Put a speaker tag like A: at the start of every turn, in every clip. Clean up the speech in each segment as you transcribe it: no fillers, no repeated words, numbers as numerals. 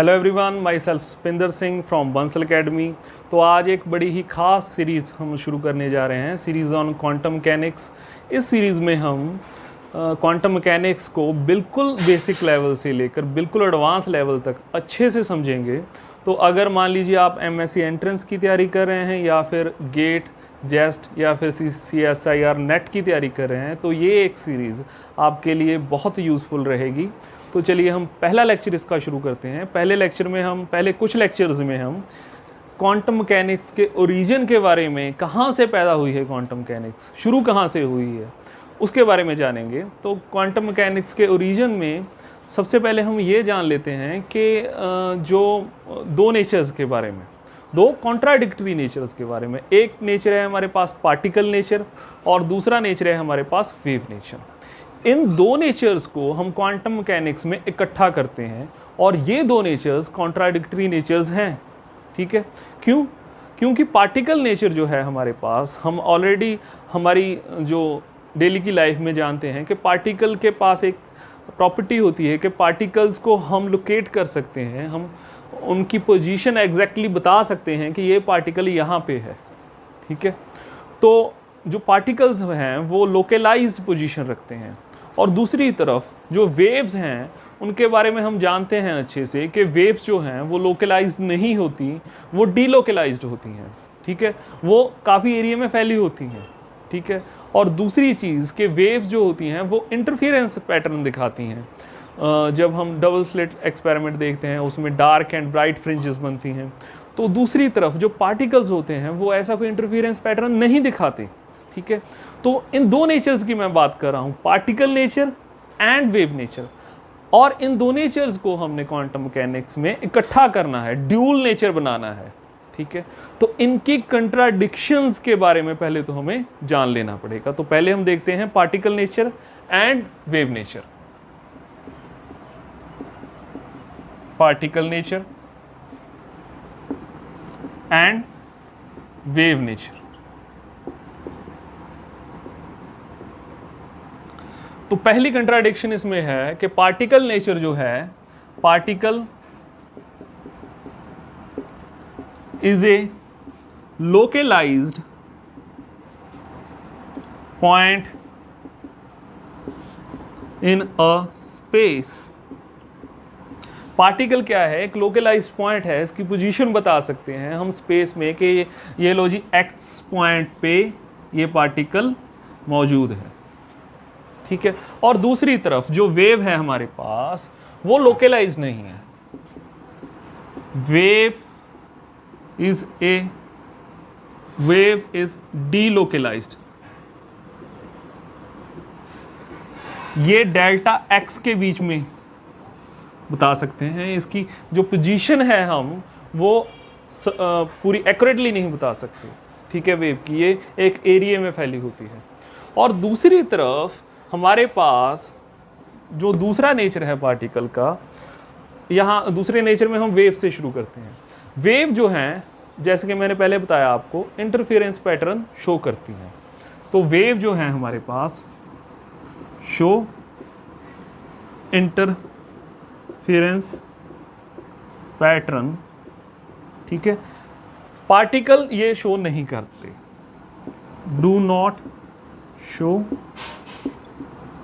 A: Hello everyone, my self Supinder Singh from Bansal academy. तो आज एक बड़ी ही ख़ास सीरीज़ हम शुरू करने जा रहे हैं, सीरीज़ ऑन क्वांटम मैकेनिक्स। इस सीरीज़ में हम क्वांटम मैकेनिक्स को बिल्कुल बेसिक लेवल से लेकर बिल्कुल एडवांस लेवल तक अच्छे से समझेंगे। तो अगर मान लीजिए आप एमएससी एंट्रेंस की तैयारी कर रहे हैं या फिर गेट जेस्ट या फिर CSIR नेट की तैयारी कर रहे हैं, तो ये एक सीरीज़ आपके लिए बहुत यूज़फुल रहेगी। तो चलिए हम पहला लेक्चर इसका शुरू करते हैं। पहले कुछ लेक्चर्स में हम क्वांटम मैकेनिक्स के ओरिजिन के बारे में, कहाँ से पैदा हुई है क्वांटम मैकेनिक्स, शुरू कहाँ से हुई है, उसके बारे में जानेंगे। तो क्वांटम मैकेनिक्स के ओरिजिन में सबसे पहले हम ये जान लेते हैं कि जो दो नेचर्स के बारे में, दो कॉन्ट्राडिक्टरी नेचर्स के बारे में। एक नेचर है हमारे पास पार्टिकल नेचर और दूसरा नेचर है हमारे पास वेव नेचर। इन दो नेचर्स को हम क्वांटम मैकेनिक्स में इकट्ठा करते हैं और ये दो नेचर्स कॉन्ट्राडिक्टरी नेचर्स हैं। ठीक है, क्यों? क्योंकि पार्टिकल नेचर जो है हमारे पास, हम ऑलरेडी हमारी जो डेली की लाइफ में जानते हैं कि पार्टिकल के पास एक प्रॉपर्टी होती है कि पार्टिकल्स को हम लोकेट कर सकते हैं, हम उनकी पोजीशन एग्जैक्टली बता सकते हैं कि ये पार्टिकल यहाँ पे है। ठीक है, तो जो पार्टिकल्स हैं वो लोकेलाइज्ड पोजीशन रखते हैं, और दूसरी तरफ जो वेव्स हैं उनके बारे में हम जानते हैं अच्छे से कि वेव्स जो हैं वो लोकेलाइज्ड नहीं होती, वो डीलोकेलाइज्ड होती हैं। ठीक है, वो काफ़ी एरिया में फैली होती हैं। ठीक है, और दूसरी चीज़ कि वेव्स जो होती हैं वो इंटरफेरेंस पैटर्न दिखाती हैं। जब हम डबल स्लिट एक्सपेरिमेंट देखते हैं उसमें डार्क एंड ब्राइट फ्रिंजेस बनती हैं, तो दूसरी तरफ जो पार्टिकल्स होते हैं वो ऐसा कोई इंटरफेरेंस पैटर्न नहीं दिखाते। ठीक है, तो इन दो नेचर्स की मैं बात कर रहा हूँ, particle nature and wave nature, और इन दो नेचर्स को हमने क्वांटम मैकेनिक्स में इकट्ठा करना है, ड्यूल नेचर बनाना है। ठीक है, तो इनकी कंट्राडिक्शंस के बारे में पहले तो हमें जान लेना पड़ेगा। तो पहले हम देखते हैं particle nature and wave nature. Particle nature and wave nature. तो पहली कंट्राडिक्शन इसमें है कि पार्टिकल नेचर जो है, particle is a localized point in a space. Particle क्या है? एक लोकेलाइज्ड पॉइंट है, इसकी पोजीशन बता सकते हैं हम स्पेस में कि ये लो जी एक्स पॉइंट पे ये पार्टिकल मौजूद है। ठीक है, और दूसरी तरफ जो वेव है हमारे पास वो लोकेलाइज नहीं है। Wave is delocalized. ये डेल्टा एक्स के बीच में बता सकते हैं, इसकी जो पोजीशन है हम वो पूरी एक्यूरेटली नहीं बता सकते। ठीक है, वेव की ये एक एरिया में फैली होती है। और दूसरी तरफ हमारे पास जो दूसरा नेचर है पार्टिकल का, यहाँ दूसरे नेचर में हम वेव से शुरू करते हैं। वेव जो हैं, जैसे कि मैंने पहले बताया आपको, इंटरफेरेंस पैटर्न शो करती हैं। तो वेव जो है हमारे पास शो इंटरफेरेंस पैटर्न। ठीक है, पार्टिकल ये शो नहीं करते, do not show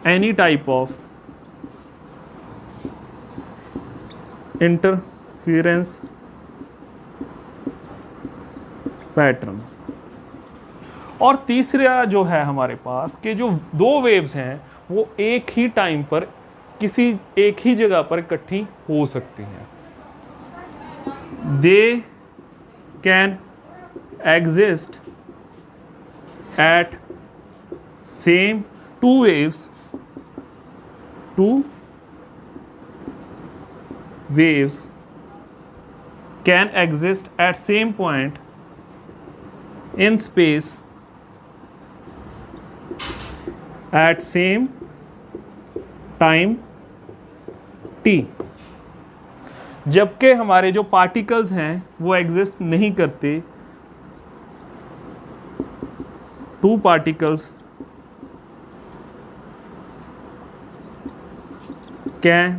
A: any type of interference pattern। और तीसरा जो है हमारे पास कि जो दो वेव्स हैं वो एक ही टाइम पर किसी एक ही जगह पर इकट्ठी हो सकती हैं। They can exist at same two waves can exist at same point in space at same time t, जबकि हमारे जो पार्टिकल्स हैं वो एग्जिस्ट नहीं करते। Two particles can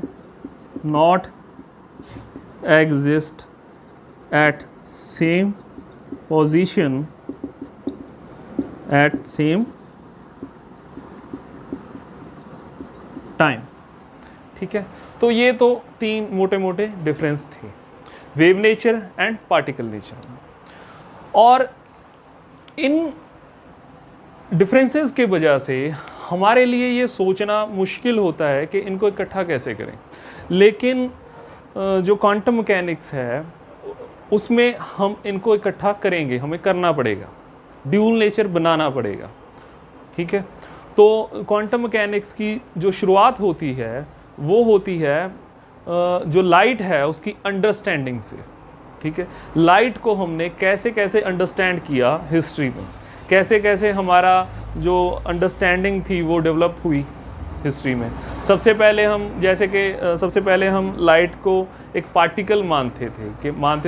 A: not exist at same position at same time. ठीक है, तो ये तो तीन मोटे मोटे डिफरेंस थे, wave nature and particle nature. और इन डिफरेंसेस के वजह से हमारे लिए ये सोचना मुश्किल होता है कि इनको इकट्ठा कैसे करें। लेकिन जो क्वांटम मैकेनिक्स है उसमें हम इनको इकट्ठा करेंगे, हमें करना पड़ेगा, ड्यूल नेचर बनाना पड़ेगा। ठीक है, तो क्वांटम मैकेनिक्स की जो शुरुआत होती है वो होती है जो लाइट है उसकी अंडरस्टैंडिंग से। ठीक है, लाइट को हमने कैसे कैसे अंडरस्टैंड किया हिस्ट्री में, कैसे कैसे हमारा जो अंडरस्टैंडिंग थी वो डेवलप हुई हिस्ट्री में। सबसे पहले हम लाइट को एक पार्टिकल मानते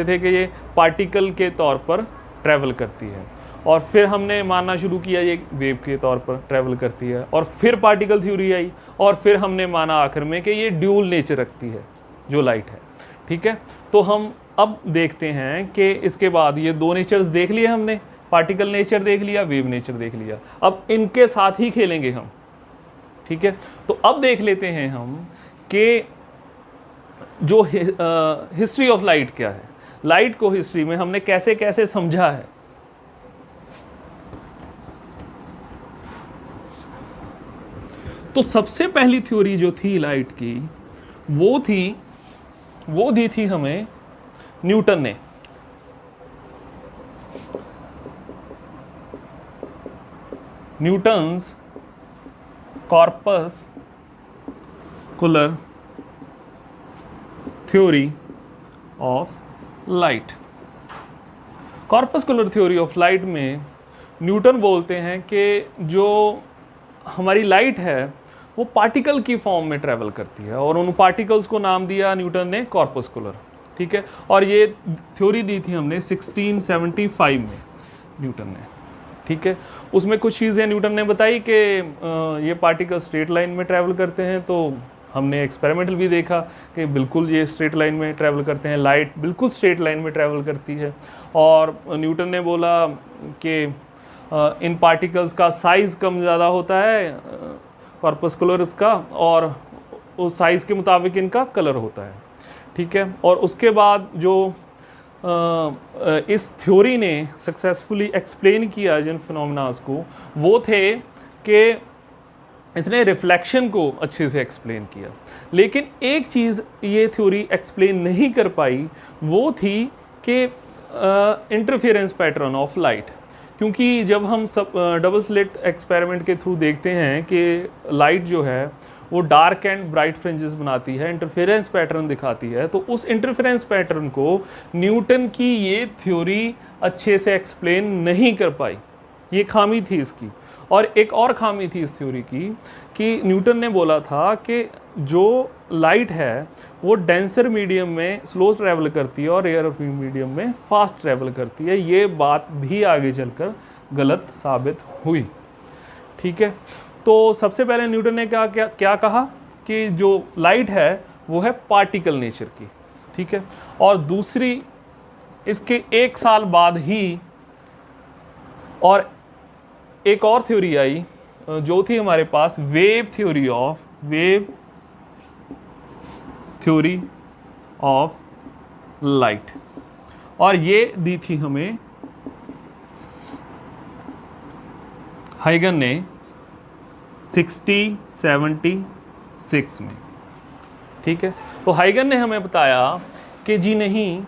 A: थे कि ये पार्टिकल के तौर पर ट्रैवल करती है, और फिर हमने मानना शुरू किया ये वेव के तौर पर ट्रैवल करती है, और फिर पार्टिकल थ्योरी आई, और फिर हमने माना आखिर में कि ये ड्यूल नेचर रखती है जो लाइट है। ठीक है, तो हम अब देखते हैं कि इसके बाद ये दो नेचर्स देख लिए हमने, पार्टिकल नेचर देख लिया, वेव नेचर देख लिया, अब इनके साथ ही खेलेंगे हम। ठीक है, तो अब देख लेते हैं हम कि जो हिस्ट्री ऑफ लाइट क्या है, लाइट को हिस्ट्री में हमने कैसे कैसे समझा है। तो सबसे पहली थ्योरी जो थी लाइट की वो दी थी हमें न्यूटन ने। Newton's corpuscular theory of light. Corpuscular theory of light में न्यूटन बोलते हैं कि जो हमारी लाइट है वो पार्टिकल की फॉर्म में ट्रैवल करती है, और उन पार्टिकल्स को नाम दिया न्यूटन ने कॉर्पस्कुलर। ठीक है, और ये थ्योरी दी थी हमने 1675 में न्यूटन ने। ठीक है, उसमें कुछ चीज़ें न्यूटन ने बताई कि ये पार्टिकल स्ट्रेट लाइन में ट्रैवल करते हैं, तो हमने एक्सपेरिमेंटल भी देखा कि बिल्कुल ये स्ट्रेट लाइन में ट्रैवल करते हैं, लाइट बिल्कुल स्ट्रेट लाइन में ट्रैवल करती है। और न्यूटन ने बोला कि इन पार्टिकल्स का साइज़ कम ज़्यादा होता है कॉर्पस्कुलर्स का, और उस साइज़ के मुताबिक इनका कलर होता है। ठीक है, और उसके बाद जो इस थ्योरी ने सक्सेसफुली एक्सप्लेन किया जिन फिनोमेनास को, वो थे कि इसने रिफ्लेक्शन को अच्छे से एक्सप्लेन किया। लेकिन एक चीज़ ये थ्योरी एक्सप्लेन नहीं कर पाई, वो थी कि इंटरफेरेंस पैटर्न ऑफ लाइट। क्योंकि जब हम सब डबल स्लिट एक्सपेरिमेंट के थ्रू देखते हैं कि लाइट जो है वो डार्क एंड ब्राइट फ्रिंजेस बनाती है, इंटरफेरेंस पैटर्न दिखाती है, तो उस इंटरफेरेंस पैटर्न को न्यूटन की ये थ्योरी अच्छे से एक्सप्लेन नहीं कर पाई। ये खामी थी इसकी। और एक और खामी थी इस थ्योरी की कि न्यूटन ने बोला था कि जो लाइट है वो डेंसर मीडियम में स्लो ट्रैवल करती है और रेयर मीडियम में फास्ट ट्रैवल करती है। ये बात भी आगे चलकर गलत साबित हुई। ठीक है, तो सबसे पहले न्यूटन ने क्या कहा कि जो लाइट है वो है पार्टिकल नेचर की। ठीक है, और दूसरी इसके एक साल बाद ही और एक और थ्योरी आई जो थी हमारे पास वेव थ्योरी ऑफ लाइट, और ये दी थी हमें हाइगन ने 1676 में। ठीक है, तो हाइगन ने हमें बताया कि जी नहीं,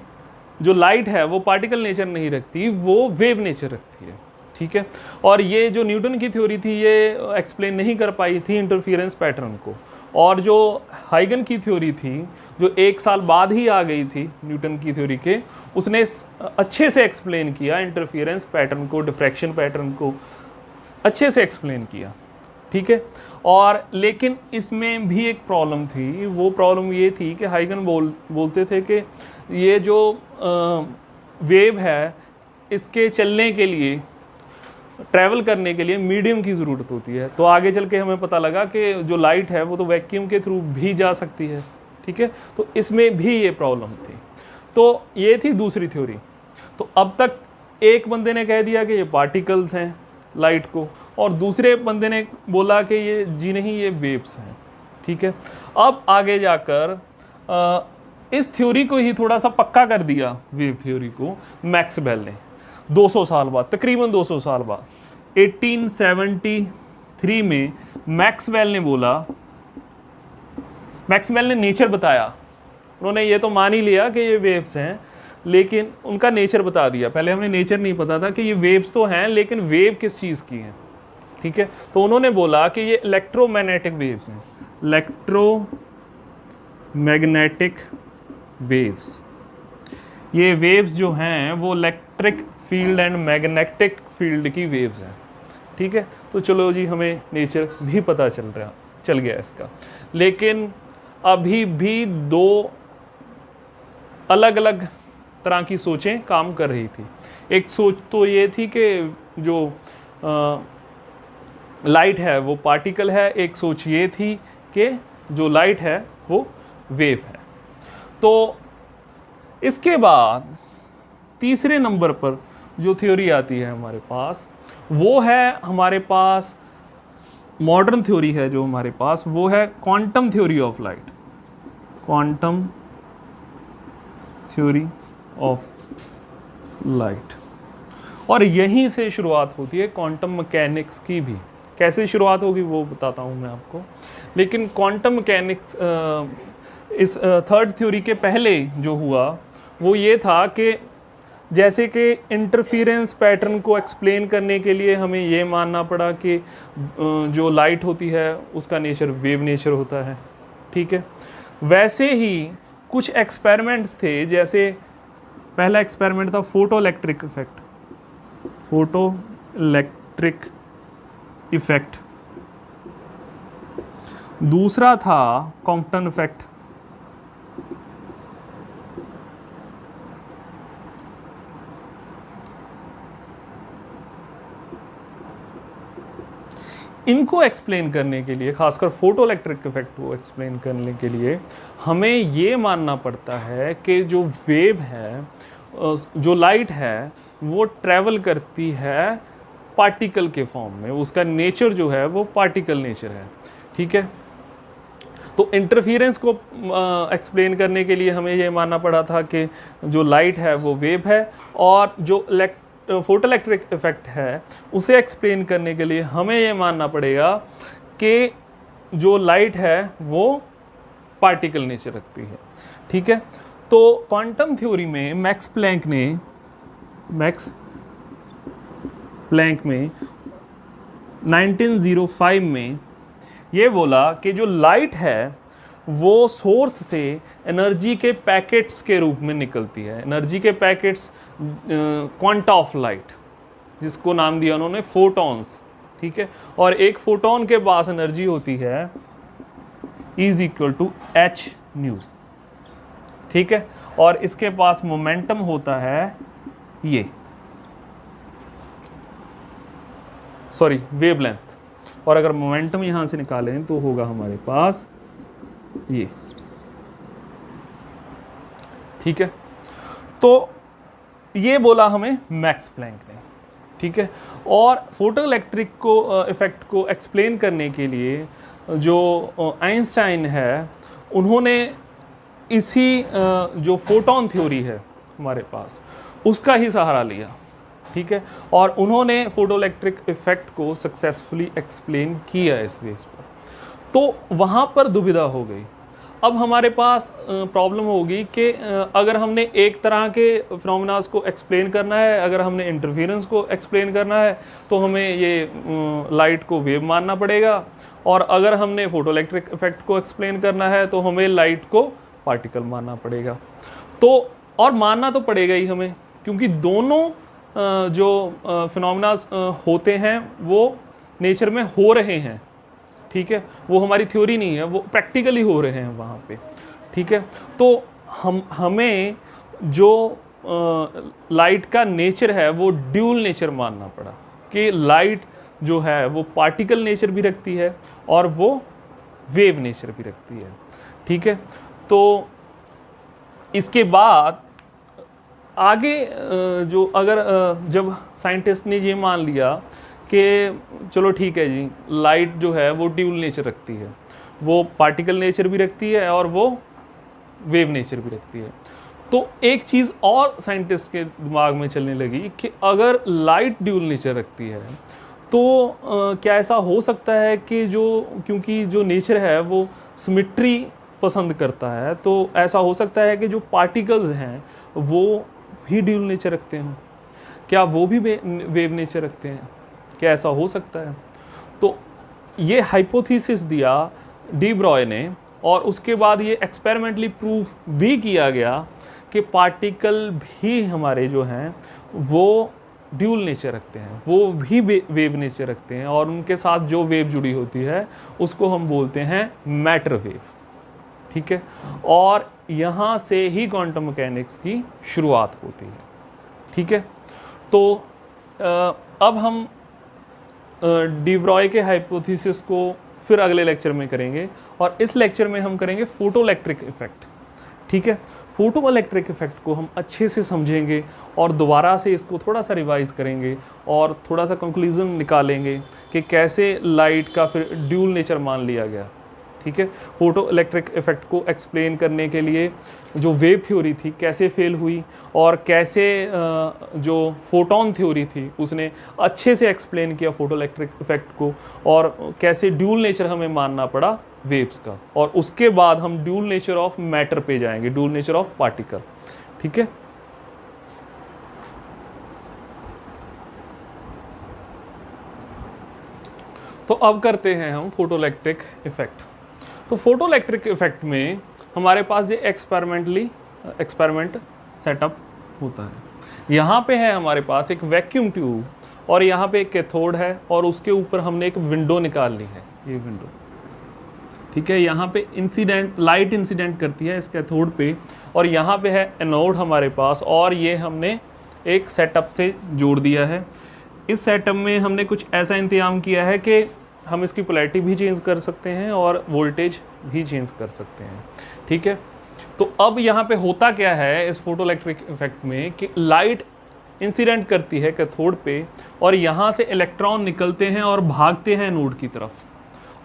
A: जो लाइट है वो पार्टिकल नेचर नहीं रखती, वो वेव नेचर रखती है। ठीक है, और ये जो न्यूटन की थ्योरी थी ये एक्सप्लेन नहीं कर पाई थी इंटरफेरेंस पैटर्न को, और जो हाइगन की थ्योरी थी जो एक साल बाद ही आ गई थी न्यूटन की थ्योरी के, उसने अच्छे से एक्सप्लेन किया इंटरफेरेंस पैटर्न को, डिफ्रैक्शन पैटर्न को अच्छे से एक्सप्लेन किया। ठीक है, और लेकिन इसमें भी एक प्रॉब्लम थी। वो प्रॉब्लम ये थी कि हाइगन बोलते थे कि ये जो वेव है इसके चलने के लिए, ट्रैवल करने के लिए मीडियम की ज़रूरत होती है। तो आगे चल के हमें पता लगा कि जो लाइट है वो तो वैक्यूम के थ्रू भी जा सकती है। ठीक है, तो इसमें भी ये प्रॉब्लम थी। तो ये थी दूसरी थ्योरी। तो अब तक एक बंदे ने कह दिया कि ये पार्टिकल्स हैं लाइट को, और दूसरे बंदे ने बोला कि ये जी नहीं, ये वेव्स हैं। ठीक है, अब आगे जाकर इस थ्योरी को ही थोड़ा सा पक्का कर दिया, वेव थ्योरी को, मैक्सवेल ने 200 साल बाद, तकरीबन 200 साल बाद 1873 में मैक्सवेल ने बोला, मैक्सवेल ने नेचर बताया। उन्होंने ये तो मान ही लिया कि ये वेव्स हैं, लेकिन उनका नेचर बता दिया। पहले हमें नेचर नहीं पता था कि ये वेव्स तो हैं, लेकिन वेव किस चीज़ की हैं। ठीक है, तो उन्होंने बोला कि ये इलेक्ट्रोमैग्नेटिक वेव्स हैं, इलेक्ट्रोमैग्नेटिक वेव्स। ये वेव्स जो हैं वो electric field and magnetic field की वेव्स हैं। ठीक है, तो चलो जी, हमें नेचर भी पता चल गया इसका। लेकिन अभी भी दो अलग अलग तरह की सोचें काम कर रही थी। एक सोच तो ये थी कि जो लाइट है वो पार्टिकल है, एक सोच ये थी कि जो लाइट है वो वेव है। तो इसके बाद तीसरे नंबर पर जो थ्योरी आती है हमारे पास, वो है हमारे पास मॉडर्न थ्योरी है जो हमारे पास, वो है quantum theory of light, quantum theory of light. और यहीं से शुरुआत होती है क्वांटम मैकेनिक्स की भी। कैसे शुरुआत होगी वो बताता हूँ मैं आपको। लेकिन क्वांटम मैकेनिक्स इस थर्ड थ्योरी के पहले जो हुआ वो ये था कि जैसे कि इंटरफेरेंस पैटर्न को एक्सप्लेन करने के लिए हमें ये मानना पड़ा कि जो लाइट होती है उसका नेचर वेव नेचर होता है। ठीक है, वैसे ही कुछ एक्सपेरिमेंट्स थे। जैसे पहला एक्सपेरिमेंट था photo electric effect, photo electric effect. दूसरा था कॉम्पटन इफेक्ट। इनको एक्सप्लेन करने के लिए, खासकर फोटो इलेक्ट्रिक इफेक्ट को एक्सप्लेन करने के लिए, हमें ये मानना पड़ता है कि जो वेव है, जो लाइट है, वो ट्रैवल करती है पार्टिकल के फॉर्म में। उसका नेचर जो है वो पार्टिकल नेचर है। ठीक है, तो इंटरफेरेंस को एक्सप्लेन करने के लिए हमें ये मानना पड़ा था कि जो लाइट है वो वेव है, और जो फोटो इलेक्ट्रिक इफेक्ट है उसे एक्सप्लेन करने के लिए हमें ये मानना पड़ेगा कि जो लाइट है वो पार्टिकल नेचर रखती है। ठीक है, तो क्वांटम थ्योरी में मैक्स प्लैंक में 1905 में ये बोला कि जो लाइट है वो सोर्स से एनर्जी के पैकेट्स के रूप में निकलती है। एनर्जी के पैकेट्स, क्वांटा ऑफ लाइट, जिसको नाम दिया उन्होंने फोटॉन्स। ठीक है, और एक फोटोन के पास एनर्जी होती है is equal to H nu. ठीक है, और इसके पास मोमेंटम होता है ये, सॉरी वेवलेंथ, और अगर मोमेंटम यहां से निकालें तो होगा हमारे पास ये। ठीक है, तो ये बोला हमें मैक्स प्लैंक ने। ठीक है, और फोटो इलेक्ट्रिक को इफेक्ट को एक्सप्लेन करने के लिए जो आइंस्टाइन है, उन्होंने इसी जो फोटोन थ्योरी है हमारे पास उसका ही सहारा लिया। ठीक है, और उन्होंने फोटो इलेक्ट्रिक इफेक्ट को सक्सेसफुली एक्सप्लेन किया इस बेस पर। तो वहाँ पर दुविधा हो गई। अब हमारे पास प्रॉब्लम होगी कि अगर हमने एक तरह के फिनोमेनास को एक्सप्लेन करना है, अगर हमने इंटरफेरेंस को एक्सप्लेन करना है, तो हमें ये लाइट को वेव मानना पड़ेगा, और अगर हमने फोटो इलेक्ट्रिक इफेक्ट को एक्सप्लेन करना है तो हमें लाइट को पार्टिकल मानना पड़ेगा। तो और मानना तो पड़ेगा ही हमें, क्योंकि दोनों जो फिनोमेनास होते हैं वो नेचर में हो रहे हैं। ठीक है, वो हमारी थ्योरी नहीं है, वो प्रैक्टिकली हो रहे हैं वहाँ पे। ठीक है, तो हमें जो लाइट का नेचर है वो ड्यूल नेचर मानना पड़ा, कि लाइट जो है वो पार्टिकल नेचर भी रखती है और वो वेव नेचर भी रखती है। ठीक है, तो इसके बाद आगे जो अगर जब साइंटिस्ट ने ये मान लिया कि चलो ठीक है जी, लाइट जो है वो ड्यूल नेचर रखती है, वो पार्टिकल नेचर भी रखती है और वो वेव नेचर भी रखती है, तो एक चीज़ और साइंटिस्ट के दिमाग में चलने लगी कि अगर लाइट ड्यूल नेचर रखती है तो क्या ऐसा हो सकता है कि क्योंकि जो नेचर है वो सिमेट्री पसंद करता है, तो ऐसा हो सकता है कि जो पार्टिकल्स हैं वो भी ड्यूल नेचर रखते हैं, क्या वो भी वेव नेचर रखते हैं, क्या ऐसा हो सकता है? तो ये हाइपोथेसिस दिया डी ब्रॉय ने, और उसके बाद ये एक्सपेरिमेंटली प्रूफ भी किया गया कि पार्टिकल भी हमारे जो हैं वो ड्यूल नेचर रखते हैं, वो भी वेव नेचर रखते हैं, और उनके साथ जो वेव जुड़ी होती है उसको हम बोलते हैं मैटर वेव। ठीक है, और यहाँ से ही क्वांटम मैकेनिक्स की शुरुआत होती है। ठीक है, तो अब हम डी ब्रॉय के हाइपोथेसिस को फिर अगले लेक्चर में करेंगे, और इस लेक्चर में हम करेंगे फोटो इलेक्ट्रिक इफेक्ट। ठीक है, फोटो इलेक्ट्रिक इफेक्ट को हम अच्छे से समझेंगे और दोबारा से इसको थोड़ा सा रिवाइज करेंगे और थोड़ा सा कंक्लूजन निकालेंगे कि कैसे लाइट का फिर ड्यूल नेचर मान लिया गया। ठीक है, फोटो इलेक्ट्रिक इफेक्ट को एक्सप्लेन करने के लिए जो वेव थ्योरी थी कैसे फेल हुई, और कैसे जो फोटोन थ्योरी थी उसने अच्छे से एक्सप्लेन किया फोटो इलेक्ट्रिक इफेक्ट को, और कैसे ड्यूल नेचर हमें मानना पड़ा वेव्स का, और उसके बाद हम ड्यूल नेचर ऑफ मैटर पे जाएंगे, ड्यूल नेचर ऑफ पार्टिकल। ठीक है, तो अब करते हैं हम फोटो इलेक्ट्रिक इफेक्ट। तो फोटो इलेक्ट्रिक इफेक्ट में हमारे पास ये एक्सपेरिमेंट सेटअप होता है। यहाँ पे है हमारे पास एक वैक्यूम ट्यूब, और यहाँ पे एक कैथोड है, और उसके ऊपर हमने एक विंडो निकाल ली है, ये विंडो। ठीक है, यहाँ पे लाइट इंसिडेंट करती है इस कैथोड पे, और यहाँ पे है एनोड हमारे पास, और ये हमने एक सेटअप से जोड़ दिया है। इस सेटअप में हमने कुछ ऐसा इंतजाम किया है कि हम इसकी पोलैरिटी भी चेंज कर सकते हैं और वोल्टेज भी चेंज कर सकते हैं। ठीक है, तो अब यहाँ पे होता क्या है इस फोटो इलेक्ट्रिक इफेक्ट में कि लाइट इंसिडेंट करती है कैथोड पे, और यहाँ से इलेक्ट्रॉन निकलते हैं और भागते हैं एनोड की तरफ,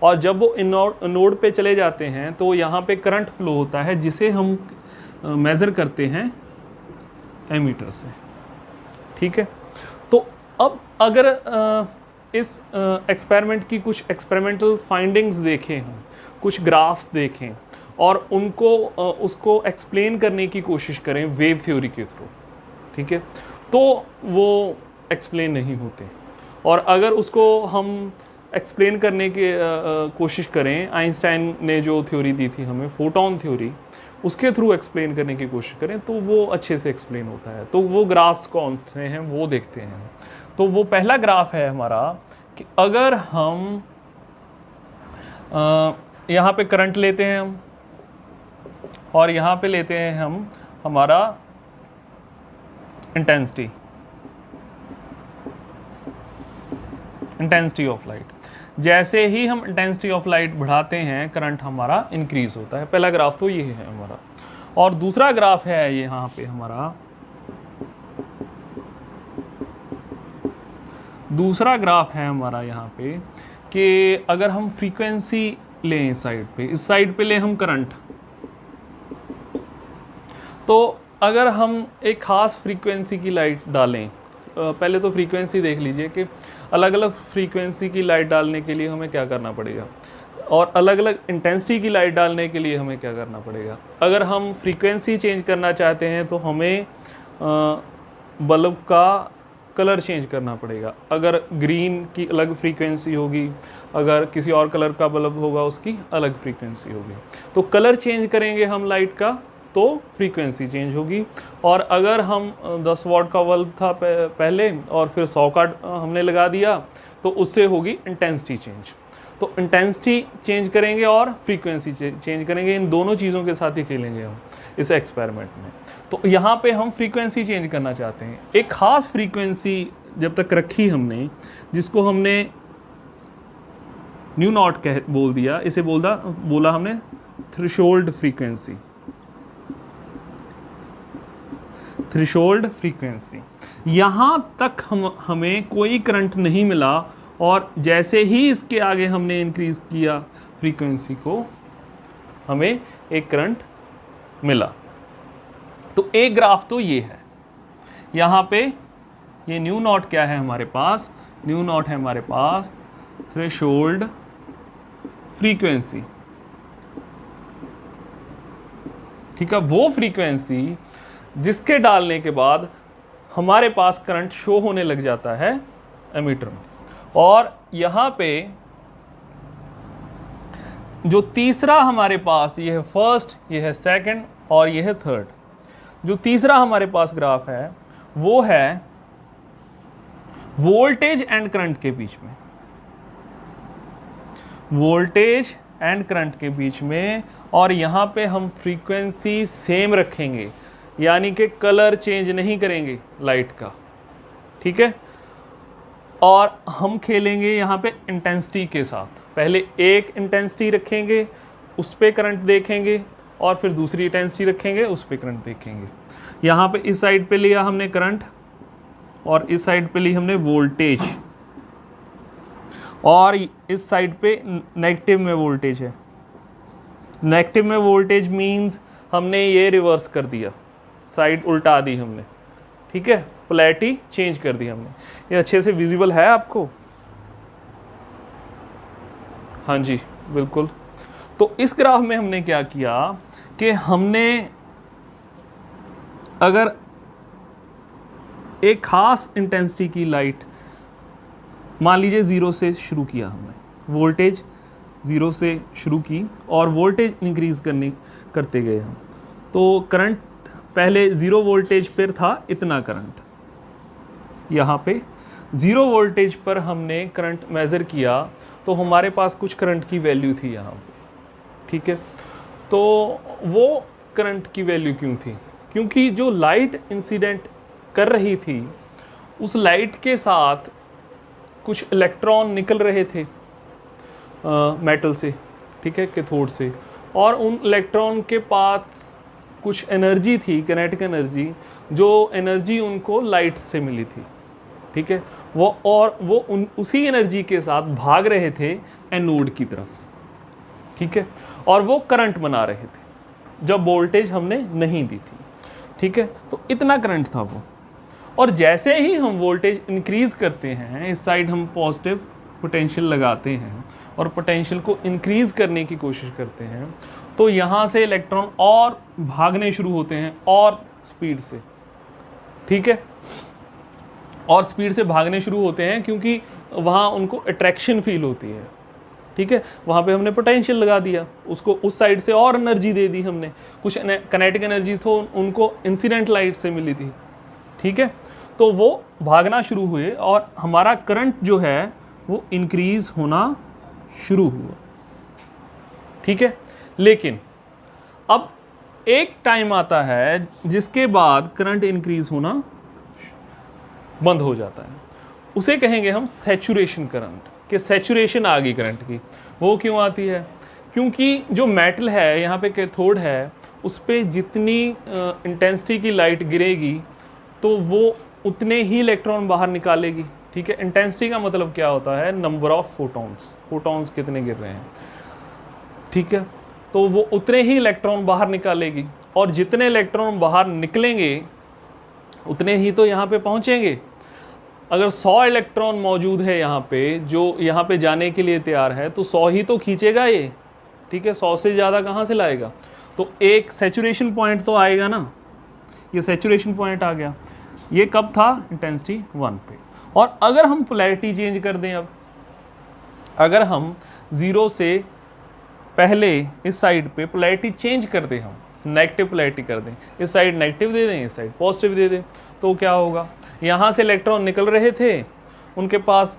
A: और जब वो एनोड पे चले जाते हैं तो यहाँ पे करंट फ्लो होता है, जिसे हम मेज़र करते हैं एमीटर से। ठीक है, तो अब अगर इस एक्सपेरिमेंट की कुछ एक्सपेरिमेंटल फाइंडिंग्स देखें हम, कुछ ग्राफ्स देखें, और उनको उसको एक्सप्लेन करने की कोशिश करें वेव थ्योरी के थ्रू, ठीक है, तो वो एक्सप्लेन नहीं होते। और अगर उसको हम एक्सप्लेन करने की कोशिश करें, आइंस्टाइन ने जो थ्योरी दी थी हमें फोटोन थ्योरी, उसके थ्रू एक्सप्लेन करने की कोशिश करें तो वो अच्छे से एक्सप्लेन होता है। तो वो ग्राफ्स कौन से हैं वो देखते हैं। तो वो पहला ग्राफ है हमारा कि अगर हम यहाँ पे करंट लेते हैं हम, और यहाँ पे लेते हैं हम हमारा इंटेंसिटी ऑफ लाइट। जैसे ही हम इंटेंसिटी ऑफ लाइट बढ़ाते हैं करंट हमारा इंक्रीज होता है। पहला ग्राफ तो ये है हमारा। और दूसरा ग्राफ है ये यहाँ पे हमारा, दूसरा ग्राफ है हमारा यहाँ पे कि अगर हम फ्रीक्वेंसी लें इस साइड पे लें हम करंट, तो अगर हम एक ख़ास फ्रीक्वेंसी की लाइट डालें, पहले तो फ्रीक्वेंसी देख लीजिए कि अलग अलग फ्रीक्वेंसी की लाइट डालने के लिए हमें क्या करना पड़ेगा, और अलग अलग इंटेंसिटी की लाइट डालने के लिए हमें क्या करना पड़ेगा। अगर हम फ्रीक्वेंसी चेंज करना चाहते हैं तो हमें बल्ब का कलर चेंज करना पड़ेगा। अगर ग्रीन की अलग फ्रीक्वेंसी होगी, अगर किसी और कलर का बल्ब होगा उसकी अलग फ्रीक्वेंसी होगी। तो कलर चेंज करेंगे हम लाइट का तो फ्रीक्वेंसी चेंज होगी। और अगर हम 10 वाट का बल्ब था पहले और फिर 100 का हमने लगा दिया तो उससे होगी इंटेंसिटी चेंज। तो इंटेंसिटी चेंज करेंगे और फ्रीक्वेंसी चेंज करेंगे, इन दोनों चीज़ों के साथ ही खेलेंगे हम इस एक्सपेरिमेंट में। तो यहाँ पे हम फ्रीक्वेंसी चेंज करना चाहते हैं। एक ख़ास फ्रीक्वेंसी जब तक रखी हमने, जिसको हमने न्यू नॉट बोल दिया, इसे बोला हमने थ्रेशोल्ड फ्रीक्वेंसी थ्रेशोल्ड फ्रीक्वेंसी। यहाँ तक हमें कोई करंट नहीं मिला और जैसे ही इसके आगे हमने इंक्रीज़ किया फ्रीक्वेंसी को, हमें एक करंट मिला। तो एक ग्राफ तो ये है। यहाँ पे ये न्यू नॉट क्या है हमारे पास? न्यू नॉट है हमारे पास थ्रेशोल्ड फ्रीक्वेंसी। ठीक है, वो फ्रीक्वेंसी जिसके डालने के बाद हमारे पास करंट शो होने लग जाता है एमीटर में। और यहाँ पे जो तीसरा हमारे पास, ये है फर्स्ट, ये है सेकंड और ये है थर्ड। जो तीसरा हमारे पास ग्राफ है वो है वोल्टेज एंड करंट के बीच में। वोल्टेज एंड करंट के बीच में, और यहाँ पे हम फ्रीक्वेंसी सेम रखेंगे, यानी कि कलर चेंज नहीं करेंगे लाइट का। ठीक है, और हम खेलेंगे यहाँ पे इंटेंसिटी के साथ। पहले एक इंटेंसिटी रखेंगे, उस पे करंट देखेंगे, और फिर दूसरी इंटेंसिटी रखेंगे, उस पे करंट देखेंगे। यहाँ पे इस साइड पे लिया हमने करंट और इस साइड पे ली हमने वोल्टेज, और इस साइड पे नेगेटिव में वोल्टेज है। नेगेटिव में वोल्टेज मींस हमने ये रिवर्स कर दिया, साइड उल्टा दी हमने। ठीक है, पोलैरिटी चेंज कर दी हमने। ये अच्छे से विजिबल है आपको? हाँ जी, बिल्कुल। तो इस ग्राफ में हमने क्या किया कि हमने अगर एक खास इंटेंसिटी की लाइट, मान लीजिए 0 से शुरू किया हमने, वोल्टेज 0 से शुरू की और वोल्टेज इंक्रीज़ करते गए हम, तो करंट पहले 0 वोल्टेज पर था इतना करंट। यहाँ पे 0 वोल्टेज पर हमने करंट मेज़र किया तो हमारे पास कुछ करंट की वैल्यू थी यहाँ पे। ठीक है, तो वो करंट की वैल्यू क्यों थी? क्योंकि जो लाइट इंसिडेंट कर रही थी, उस लाइट के साथ कुछ इलेक्ट्रॉन निकल रहे थे मेटल से, ठीक है, कैथोड से, और उन इलेक्ट्रॉन के पास कुछ एनर्जी थी, काइनेटिक एनर्जी, जो एनर्जी उनको लाइट से मिली थी। ठीक है, वो उसी एनर्जी के साथ भाग रहे थे एनोड की तरफ। ठीक है, और वो करंट बना रहे थे जब वोल्टेज हमने नहीं दी थी। ठीक है, तो इतना करंट था वो। और जैसे ही हम वोल्टेज इंक्रीज करते हैं, इस साइड हम पॉजिटिव पोटेंशियल लगाते हैं और पोटेंशियल को इंक्रीज करने की कोशिश करते हैं, तो यहाँ से इलेक्ट्रॉन और भागने शुरू होते हैं और स्पीड से। ठीक है, और स्पीड से भागने शुरू होते हैं क्योंकि वहाँ उनको अट्रैक्शन फील होती है। ठीक है, वहाँ पे हमने पोटेंशियल लगा दिया, उसको उस साइड से और एनर्जी दे दी हमने, कुछ काइनेटिक एनर्जी तो उनको इंसिडेंट लाइट से मिली थी। ठीक है, तो वो भागना शुरू हुए और हमारा करंट जो है वो इंक्रीज होना शुरू हुआ। ठीक है, लेकिन अब एक टाइम आता है जिसके बाद करंट इंक्रीज होना बंद हो जाता है। उसे कहेंगे हम सैचुरेशन करंट, कि सैचुरेशन आ गई करंट की। वो क्यों आती है? क्योंकि जो मेटल है यहाँ पे कैथोड है, उस पर जितनी इंटेंसिटी की लाइट गिरेगी तो वो उतने ही इलेक्ट्रॉन बाहर निकालेगी। ठीक है, इंटेंसिटी का मतलब क्या होता है? नंबर ऑफ फोटॉन्स, फोटॉन्स कितने गिर रहे हैं। ठीक है, तो वो उतने ही इलेक्ट्रॉन बाहर निकालेगी, और जितने इलेक्ट्रॉन बाहर निकलेंगे उतने ही तो यहाँ पे पहुँचेंगे। अगर 100 इलेक्ट्रॉन मौजूद है यहाँ पे, जो यहाँ पे जाने के लिए तैयार है, तो 100 ही तो खींचेगा ये। ठीक है, 100 से ज़्यादा कहाँ से लाएगा? तो एक सैचुरेशन पॉइंट तो आएगा ना। ये सैचुरेशन पॉइंट आ गया। ये कब था? इंटेंसिटी 1 पे। और अगर हम पोलैरिटी चेंज कर दें, अब अगर हम 0 से पहले इस साइड पे पोलैरिटी चेंज कर दें, हम नेगेटिव पोलैरिटी कर दें, इस साइड नेगेटिव दे दें, इस साइड पॉजिटिव दे दें, तो क्या होगा? यहाँ से इलेक्ट्रॉन निकल रहे थे, उनके पास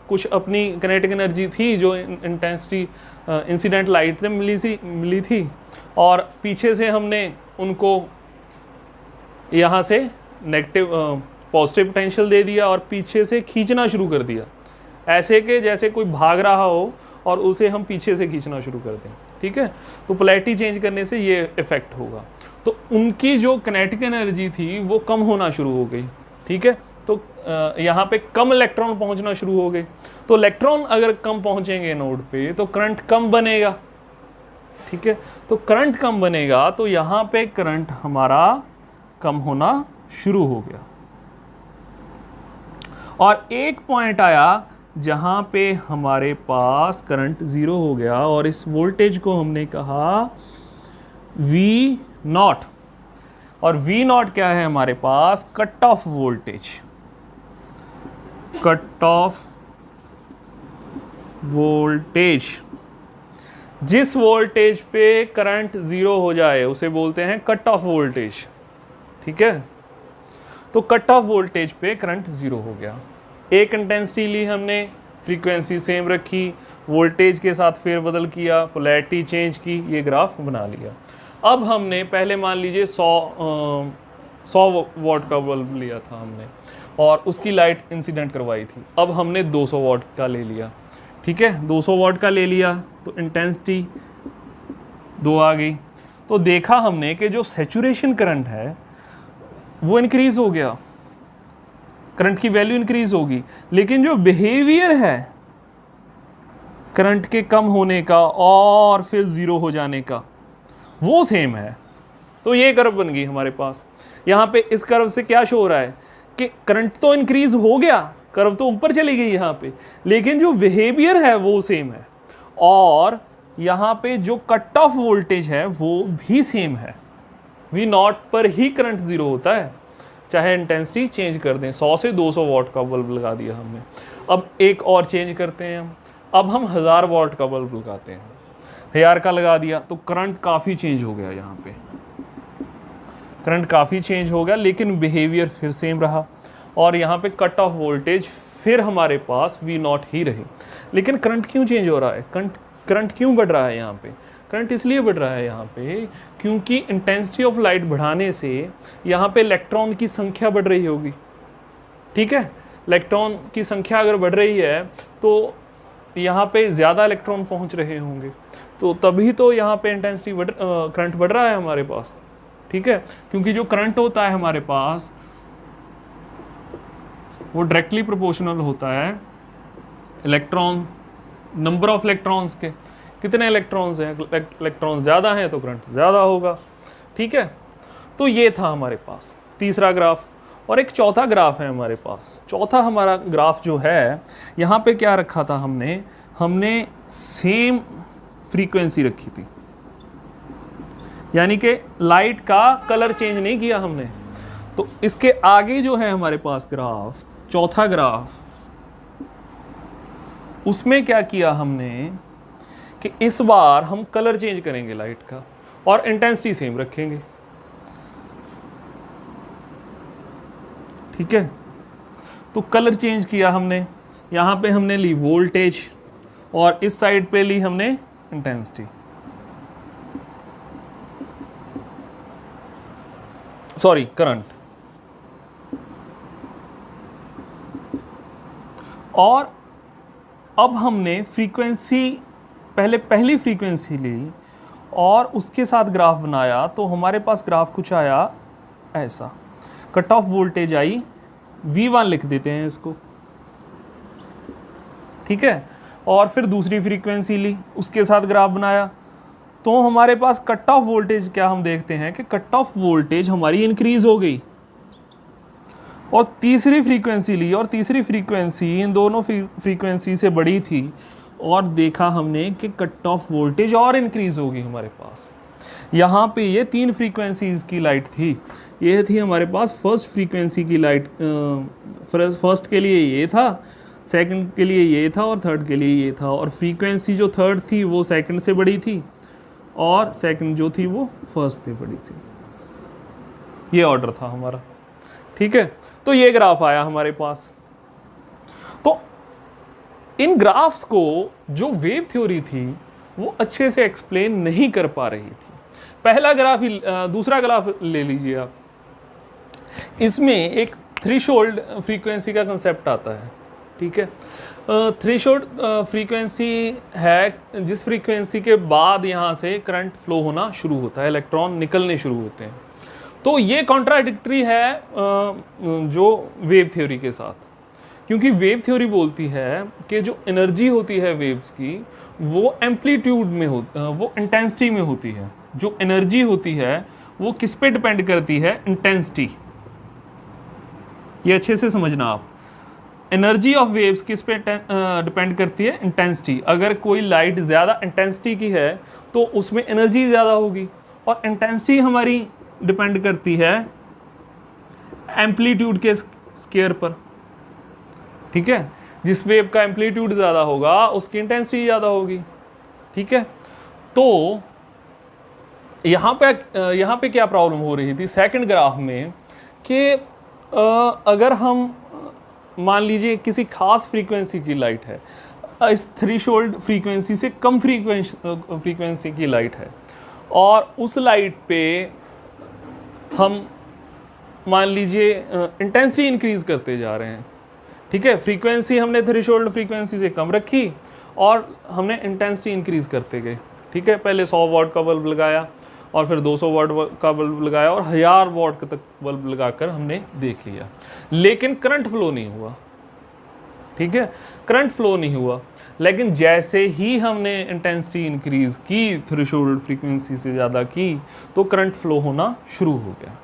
A: कुछ अपनी काइनेटिक एनर्जी थी जो इंटेंसिटी इंसिडेंट लाइट से मिली थी, और पीछे से हमने उनको यहाँ से नेगेटिव पॉजिटिव पोटेंशियल दे दिया और पीछे से खींचना शुरू कर दिया, ऐसे कि जैसे कोई भाग रहा हो और उसे हम पीछे से खींचना शुरू कर दें। ठीक है, तो पोलैरिटी चेंज करने से ये इफेक्ट होगा। तो उनकी जो किनेटिक एनर्जी थी वो कम होना शुरू हो गई। ठीक है, तो यहाँ पे कम इलेक्ट्रॉन पहुंचना शुरू हो गए। तो इलेक्ट्रॉन अगर कम पहुंचेंगे नोड पे तो करंट कम बनेगा। ठीक है, तो करंट कम बनेगा तो यहाँ पे करंट हमारा कम होना शुरू हो गया। और एक पॉइंट आया जहाँ पे हमारे पास करंट ज़ीरो हो गया और इस वोल्टेज को हमने कहा V0। और V0 क्या है हमारे पास? Cut off voltage. Cut off voltage, जिस वोल्टेज पे करंट ज़ीरो हो जाए उसे बोलते हैं कट ऑफ वोल्टेज। ठीक है, तो कट ऑफ वोल्टेज पे करंट ज़ीरो हो गया। एक इंटेंसिटी ली हमने, फ्रीक्वेंसी सेम रखी, वोल्टेज के साथ फेरबदल किया, पोलैरिटी चेंज की, ये ग्राफ बना लिया। अब हमने पहले मान लीजिए 100 वाट का बल्ब लिया था हमने और उसकी लाइट इंसिडेंट करवाई थी। अब हमने 200 वाट का ले लिया। ठीक है, 200 वाट का ले लिया तो इंटेंसिटी 2 आ गई। तो देखा हमने कि जो सैचुरेशन करंट है वो इंक्रीज हो गया, करंट की वैल्यू इंक्रीज होगी, लेकिन जो बिहेवियर है करंट के कम होने का और फिर ज़ीरो हो जाने का वो सेम है। तो ये कर्व बन गई हमारे पास। यहाँ पे इस कर्व से क्या शो हो रहा है कि करंट तो इंक्रीज हो गया, कर्व तो ऊपर चली गई यहाँ पे, लेकिन जो बिहेवियर है वो सेम है। और यहाँ पे जो कट ऑफ वोल्टेज है वो भी सेम है। V0 पर ही करंट ज़ीरो होता है, चाहे इंटेंसिटी चेंज कर दें। 100 से 200 वाट का बल्ब लगा दिया हमने। अब एक और चेंज करते हैं हम, अब हम 1000 वाट का बल्ब लगाते हैं। 1000 का लगा दिया तो करंट काफ़ी चेंज हो गया, यहाँ पे करंट काफ़ी चेंज हो गया, लेकिन बिहेवियर फिर सेम रहा। और यहाँ पे कट ऑफ वोल्टेज फिर हमारे पास V0 ही रही। लेकिन करंट क्यों चेंज हो रहा है? करंट क्यों बढ़ रहा है यहाँ पे? करंट इसलिए बढ़ रहा है यहाँ पे क्योंकि इंटेंसिटी ऑफ लाइट बढ़ाने से यहाँ पे इलेक्ट्रॉन की संख्या बढ़ रही होगी। ठीक है, इलेक्ट्रॉन की संख्या अगर बढ़ रही है तो यहाँ पे ज़्यादा इलेक्ट्रॉन पहुँच रहे होंगे, तो तभी तो यहाँ पे इंटेंसिटी करंट बढ़ रहा है हमारे पास। ठीक है, क्योंकि जो करंट होता है हमारे पास वो डायरेक्टली प्रोपोर्शनल होता है इलेक्ट्रॉन, नंबर ऑफ इलेक्ट्रॉन्स के। कितने इलेक्ट्रॉन्स हैं, इलेक्ट्रॉन ज़्यादा हैं तो करंट ज़्यादा होगा। ठीक है, तो ये था हमारे पास तीसरा ग्राफ। और एक चौथा ग्राफ है हमारे पास। चौथा हमारा ग्राफ जो है, यहाँ पे क्या रखा था हमने सेम फ्रीक्वेंसी रखी थी, यानी कि लाइट का कलर चेंज नहीं किया हमने। तो इसके आगे जो है हमारे पास ग्राफ, चौथा ग्राफ, उसमें क्या किया हमने कि इस बार हम कलर चेंज करेंगे लाइट का और इंटेंसिटी सेम रखेंगे। ठीक है, तो कलर चेंज किया हमने। यहाँ पे हमने ली वोल्टेज और इस साइड पे ली हमने इंटेंसिटी, सॉरी करंट। और अब हमने फ्रीक्वेंसी, पहली फ्रीक्वेंसी ली और उसके साथ ग्राफ बनाया, तो हमारे पास ग्राफ कुछ आया ऐसा। Cut off voltage I, V1 लिख देते हैं इसको। ठीक है, और फिर दूसरी फ्रीक्वेंसी ली, उसके साथ ग्राफ बनाया, तो हमारे पास कट ऑफ वोल्टेज क्या हम देखते हैं कि कट ऑफ वोल्टेज हमारी इंक्रीज हो गई। और तीसरी फ्रीक्वेंसी ली और तीसरी फ्रीक्वेंसी इन दोनों फ्रीक्वेंसी से बड़ी थी और देखा हमने कि कट ऑफ वोल्टेज और इंक्रीज होगी हमारे पास। यहाँ पे ये 3 फ्रीक्वेंसीज की लाइट थी। ये थी हमारे पास फर्स्ट फ्रीक्वेंसी की लाइट, फर्स्ट के लिए ये था, सेकंड के लिए ये था और थर्ड के लिए ये था। और फ्रीक्वेंसी जो थर्ड थी वो सेकंड से बड़ी थी और सेकंड जो थी वो फर्स्ट से बड़ी थी। ये ऑर्डर था हमारा। ठीक है, तो ये ग्राफ आया हमारे पास। तो इन ग्राफ्स को जो वेव थ्योरी थी वो अच्छे से एक्सप्लेन नहीं कर पा रही थी। पहला ग्राफ ही, दूसरा ग्राफ ले लीजिए आप। इसमें एक थ्रेशोल्ड फ्रीक्वेंसी का कंसेप्ट आता है। ठीक है, थ्रेशोल्ड फ्रीक्वेंसी है जिस फ्रीक्वेंसी के बाद यहाँ से करंट फ्लो होना शुरू होता है, इलेक्ट्रॉन निकलने शुरू होते हैं। तो ये कॉन्ट्राडिक्टरी है जो वेव थ्योरी के साथ, क्योंकि वेव थ्योरी बोलती है कि जो एनर्जी होती है वेव्स की वो एम्पलीट्यूड में वो इंटेंसिटी में होती है। जो एनर्जी होती है वो किस पे डिपेंड करती है? इंटेंसिटी। ये अच्छे से समझना आप, एनर्जी ऑफ वेव्स किस पे डिपेंड करती है? इंटेंसिटी। अगर कोई लाइट ज़्यादा इंटेंसिटी की है तो उसमें एनर्जी ज़्यादा होगी, और इंटेंसिटी हमारी डिपेंड करती है एम्पलीट्यूड के स्केयर पर। ठीक है, जिस वेव का एम्पलीट्यूड ज़्यादा होगा उसकी इंटेंसिटी ज़्यादा होगी। ठीक है, तो यहाँ पे क्या प्रॉब्लम हो रही थी सेकंड ग्राफ में कि अगर हम मान लीजिए किसी खास फ्रीक्वेंसी की लाइट है, इस थ्रेशोल्ड फ्रीक्वेंसी से कम फ्रीक्वेंसी की लाइट है, और उस लाइट पे हम मान लीजिए इंटेंसिटी इंक्रीज करते जा रहे हैं। ठीक है, फ्रीक्वेंसी हमने थ्रेशोल्ड फ्रीक्वेंसी से कम रखी और हमने इंटेंसिटी इंक्रीज करते गए। ठीक है, पहले 100 वाट का बल्ब लगाया, और फिर 200 वाट का बल्ब लगाया, और 1000 वाट तक बल्ब लगाकर हमने देख लिया, लेकिन करंट फ्लो नहीं हुआ। ठीक है, करंट फ्लो नहीं हुआ। लेकिन जैसे ही हमने इंटेंसिटी इंक्रीज की, थ्रेशोल्ड फ्रीक्वेंसी से ज़्यादा की, तो करंट फ्लो होना शुरू हो गया।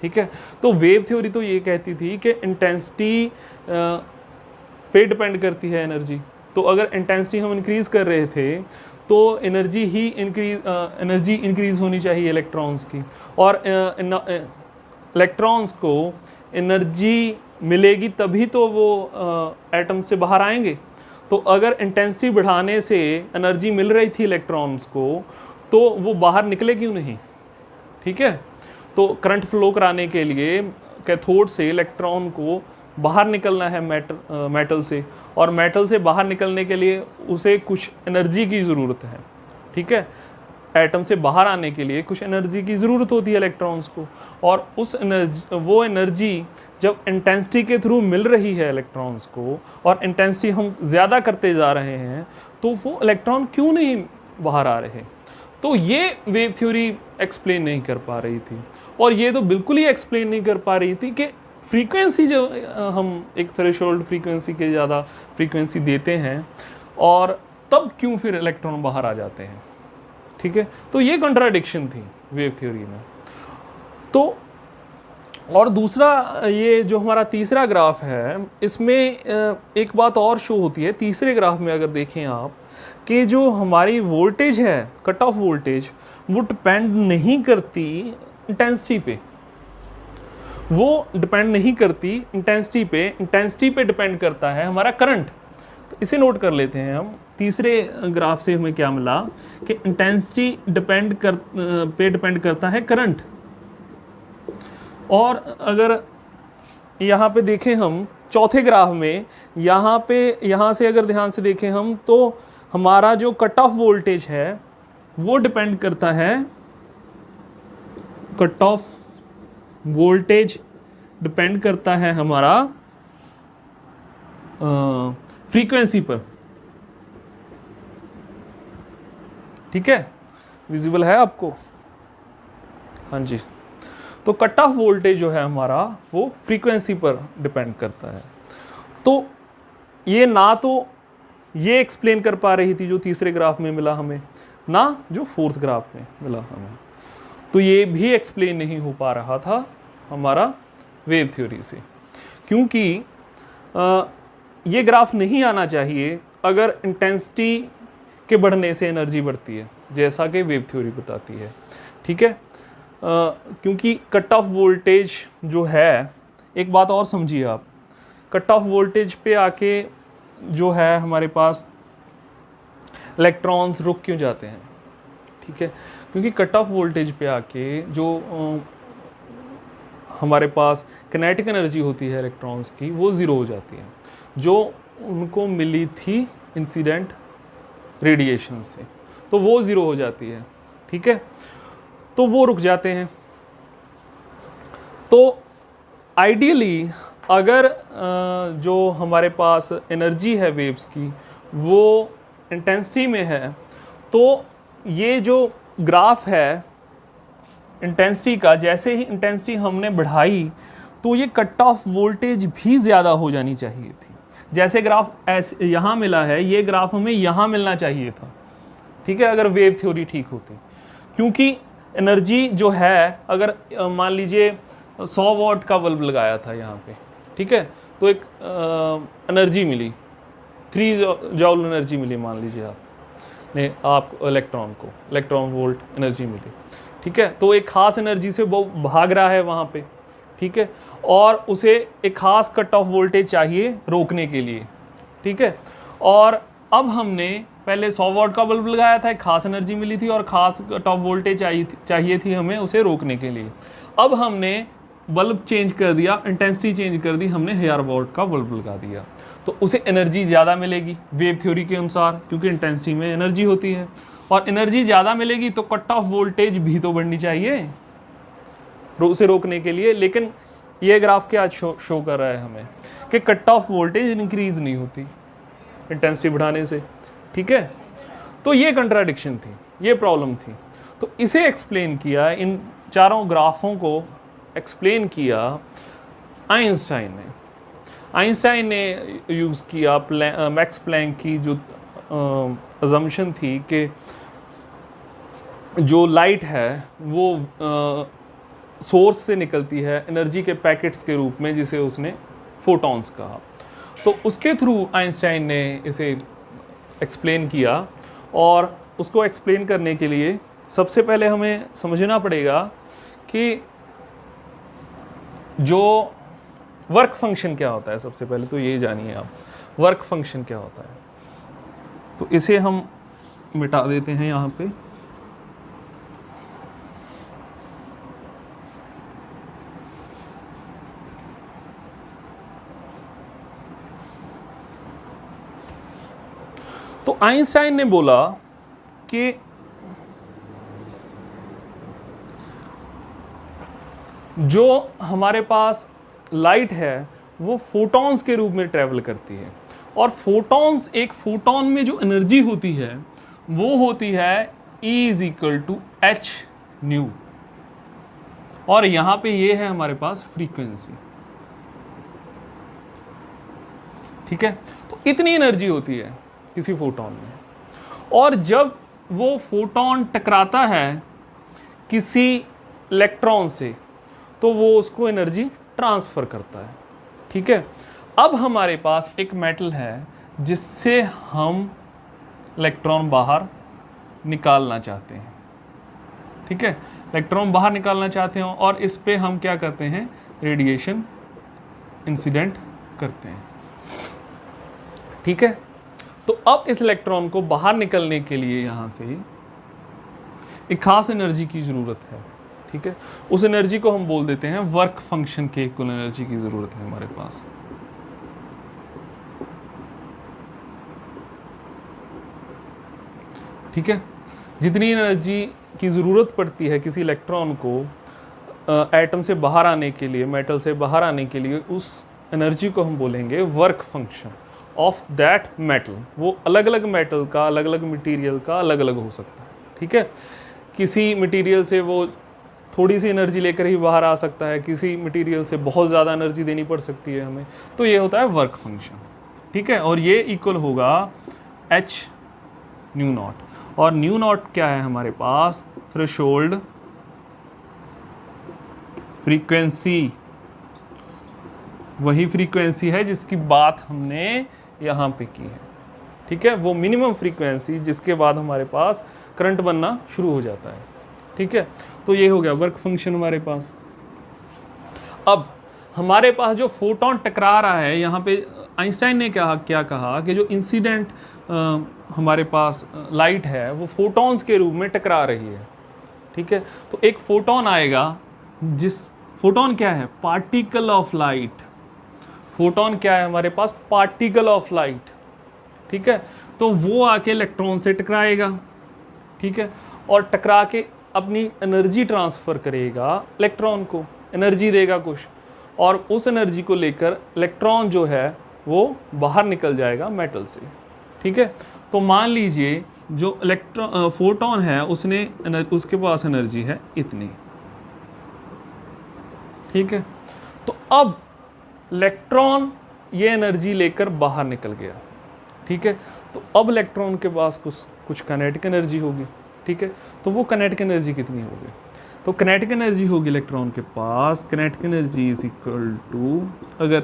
A: ठीक है, तो वेव थ्योरी तो ये कहती थी कि इंटेंसिटी पे डिपेंड करती है एनर्जी। तो अगर इंटेंसिटी हम इंक्रीज़ कर रहे थे तो एनर्जी इंक्रीज़ होनी चाहिए इलेक्ट्रॉन्स की, और इलेक्ट्रॉन्स को एनर्जी मिलेगी तभी तो वो एटम से बाहर आएंगे। तो अगर इंटेंसिटी बढ़ाने से एनर्जी मिल रही थी इलेक्ट्रॉन्स को, तो वो बाहर निकले क्यों नहीं? ठीक है, तो करंट फ्लो कराने के लिए कैथोड से इलेक्ट्रॉन को बाहर निकलना है मेटल से, और मेटल से बाहर निकलने के लिए उसे कुछ एनर्जी की ज़रूरत है। ठीक है, एटम से बाहर आने के लिए कुछ एनर्जी की ज़रूरत होती है इलेक्ट्रॉन्स को, और वो एनर्जी जब इंटेंसिटी के थ्रू मिल रही है इलेक्ट्रॉन्स को, और इंटेंसिटी हम ज़्यादा करते जा रहे हैं, तो वो इलेक्ट्रॉन क्यों नहीं बाहर आ रहे? तो ये वेव थ्योरी एक्सप्लेन नहीं कर पा रही थी, और ये तो बिल्कुल ही एक्सप्लेन नहीं कर पा रही थी कि फ्रीक्वेंसी जो हम एक थ्रेशोल्ड फ्रीक्वेंसी के ज़्यादा फ्रीक्वेंसी देते हैं, और तब क्यों फिर इलेक्ट्रॉन बाहर आ जाते हैं। ठीक है, तो ये कॉन्ट्राडिक्शन थी वेव थ्योरी में। तो और दूसरा, ये जो हमारा तीसरा ग्राफ है, इसमें एक बात और शो होती है। तीसरे ग्राफ में अगर देखें आप, कि जो हमारी वोल्टेज है, कट ऑफ वोल्टेज, वो डिपेंड नहीं करती इंटेंसिटी पे, वो डिपेंड नहीं करती इंटेंसिटी पे डिपेंड करता है हमारा करंट। तो इसे नोट कर लेते हैं हम। तीसरे ग्राफ से हमें क्या मिला कि इंटेंसिटी डिपेंड करता है करंट। और अगर यहाँ पे देखें हम चौथे ग्राफ में, यहाँ से अगर ध्यान से देखें हम, तो हमारा जो कट ऑफ वोल्टेज है वो डिपेंड करता है, कट ऑफ वोल्टेज डिपेंड करता है हमारा फ्रीक्वेंसी पर। ठीक है, विजिबल है आपको? हाँ जी। तो कट ऑफ वोल्टेज जो है हमारा वो फ्रीक्वेंसी पर डिपेंड करता है। तो ये ना तो ये एक्सप्लेन कर पा रही थी जो तीसरे ग्राफ में मिला हमें, ना जो फोर्थ ग्राफ में मिला हमें। तो ये भी एक्सप्लेन नहीं हो पा रहा था हमारा वेव थ्योरी से, क्योंकि ये ग्राफ नहीं आना चाहिए अगर इंटेंसिटी के बढ़ने से एनर्जी बढ़ती है, जैसा कि वेव थ्योरी बताती है। ठीक है, क्योंकि कट ऑफ वोल्टेज जो है, एक बात और समझिए आप, कट ऑफ वोल्टेज पे आके जो है हमारे पास इलेक्ट्रॉन्स रुक क्यों जाते हैं? ठीक है, क्योंकि कट ऑफ वोल्टेज पे आके जो हमारे पास किनेटिक एनर्जी होती है इलेक्ट्रॉन्स की, वो ज़ीरो हो जाती है, जो उनको मिली थी इंसिडेंट रेडिएशन से, तो वो ज़ीरो हो जाती है। ठीक है, तो वो रुक जाते हैं। तो आइडियली अगर जो हमारे पास एनर्जी है वेव्स की वो इंटेंसिटी में है, तो ये जो ग्राफ है इंटेंसिटी का, जैसे ही इंटेंसिटी हमने बढ़ाई तो ये कट ऑफ वोल्टेज भी ज़्यादा हो जानी चाहिए थी। जैसे ग्राफ ऐसे यहाँ मिला है, ये ग्राफ हमें यहाँ मिलना चाहिए था, ठीक है, अगर वेव थ्योरी ठीक होती। क्योंकि एनर्जी जो है, अगर मान लीजिए 100 वॉट का बल्ब लगाया था यहाँ पे, ठीक है, तो एक एनर्जी मिली, 3 जॉल एनर्जी मिली, मान लीजिए आप इलेक्ट्रॉन वोल्ट एनर्जी मिली, ठीक है। तो एक खास एनर्जी से वो भाग रहा है वहाँ पे, ठीक है, और उसे एक खास कट ऑफ वोल्टेज चाहिए रोकने के लिए, ठीक है। और अब हमने पहले 100 वॉट का बल्ब लगाया था, एक खास एनर्जी मिली थी और खास कट ऑफ वोल्टेज चाहिए थी हमें उसे रोकने के लिए। अब हमने बल्ब चेंज कर दिया, इंटेंसिटी चेंज कर दी, हमने 1000 वॉट का बल्ब लगा दिया, तो उसे एनर्जी ज़्यादा मिलेगी वेव थ्योरी के अनुसार, क्योंकि इंटेंसिटी में एनर्जी होती है, और एनर्जी ज़्यादा मिलेगी तो कट ऑफ वोल्टेज भी तो बढ़नी चाहिए उसे रोकने के लिए। लेकिन ये ग्राफ क्या शो कर रहा है हमें कि कट ऑफ वोल्टेज इंक्रीज नहीं होती इंटेंसिटी बढ़ाने से, ठीक है। तो ये कंट्राडिक्शन थी, ये प्रॉब्लम थी। तो इसे एक्सप्लेन किया, इन चारों ग्राफों को एक्सप्लेन किया आइंस्टाइन ने यूज़ किया मैक्स प्लैंक की जो अजम्पशन थी कि जो लाइट है वो सोर्स से निकलती है एनर्जी के पैकेट्स के रूप में, जिसे उसने फोटॉन्स कहा। तो उसके थ्रू आइंस्टाइन ने इसे एक्सप्लेन किया, और उसको एक्सप्लेन करने के लिए सबसे पहले हमें समझना पड़ेगा कि जो वर्क फंक्शन क्या होता है। सबसे पहले तो ये जानिए आप, वर्क फंक्शन क्या होता है। तो इसे हम मिटा देते हैं यहाँ पे। तो आइंस्टाइन ने बोला कि जो हमारे पास लाइट है वो फोटॉन्स के रूप में ट्रैवल करती है, और फोटॉन्स, एक फोटॉन में जो एनर्जी होती है वो होती है E = h न्यू, और यहाँ पे ये है हमारे पास फ्रीक्वेंसी, ठीक है। तो इतनी एनर्जी होती है किसी फोटॉन में, और जब वो फोटॉन टकराता है किसी इलेक्ट्रॉन से तो वो उसको एनर्जी ट्रांसफ़र करता है, ठीक है। अब हमारे पास एक मेटल है जिससे हम इलेक्ट्रॉन बाहर निकालना चाहते हैं, ठीक है, इलेक्ट्रॉन बाहर निकालना चाहते हैं, और इस पे हम क्या करते हैं, रेडिएशन इंसिडेंट करते हैं, ठीक है। तो अब इस इलेक्ट्रॉन को बाहर निकलने के लिए यहाँ से एक खास एनर्जी की ज़रूरत है, ठीक है। उस एनर्जी को हम बोल देते हैं वर्क फंक्शन के इक्वल एनर्जी की ज़रूरत है हमारे पास, ठीक है। जितनी एनर्जी की ज़रूरत पड़ती है किसी इलेक्ट्रॉन को एटम से बाहर आने के लिए, मेटल से बाहर आने के लिए, उस एनर्जी को हम बोलेंगे work function of that metal. वो अलग अलग मेटल का, अलग अलग मटेरियल का अलग अलग हो सकता है, ठीक है। किसी मटेरियल से वो थोड़ी सी एनर्जी लेकर ही बाहर आ सकता है, किसी मटेरियल से बहुत ज़्यादा एनर्जी देनी पड़ सकती है हमें। तो ये होता है वर्क फंक्शन, ठीक है। और ये इक्वल होगा h न्यू नॉट, और न्यू नॉट क्या है हमारे पास, थ्रेशोल्ड फ्रीक्वेंसी, वही फ्रीक्वेंसी है जिसकी बात हमने यहाँ पे की है, ठीक है। वो मिनिमम फ्रीक्वेंसी जिसके बाद हमारे पास करंट बनना शुरू हो जाता है, ठीक है। तो ये हो गया वर्क फंक्शन हमारे पास। अब हमारे पास जो फोटॉन टकरा रहा है, यहाँ पे आइंस्टाइन ने क्या कहा कि जो इंसिडेंट हमारे पास लाइट है वो फोटॉन्स के रूप में टकरा रही है, ठीक है। तो एक फोटॉन आएगा, जिस फोटॉन क्या है, पार्टिकल ऑफ लाइट। फोटॉन क्या है हमारे पास, पार्टिकल ऑफ लाइट, ठीक है। तो वो आके इलेक्ट्रॉन से टकराएगा, ठीक है, और टकरा के अपनी एनर्जी ट्रांसफ़र करेगा, इलेक्ट्रॉन को एनर्जी देगा कुछ। और उस एनर्जी को लेकर इलेक्ट्रॉन जो है वो बाहर निकल जाएगा मेटल से। ठीक है, तो मान लीजिए जो इलेक्ट्रॉन फोटोन है उसके पास एनर्जी है इतनी। ठीक है, तो अब इलेक्ट्रॉन ये एनर्जी लेकर बाहर निकल गया। ठीक है, तो अब इलेक्ट्रॉन के पास कुछ काइनेटिक एनर्जी होगी। ठीक है, तो वो काइनेटिक एनर्जी कितनी होगी? तो काइनेटिक एनर्जी होगी इलेक्ट्रॉन के पास, kinetic energy is equal to, अगर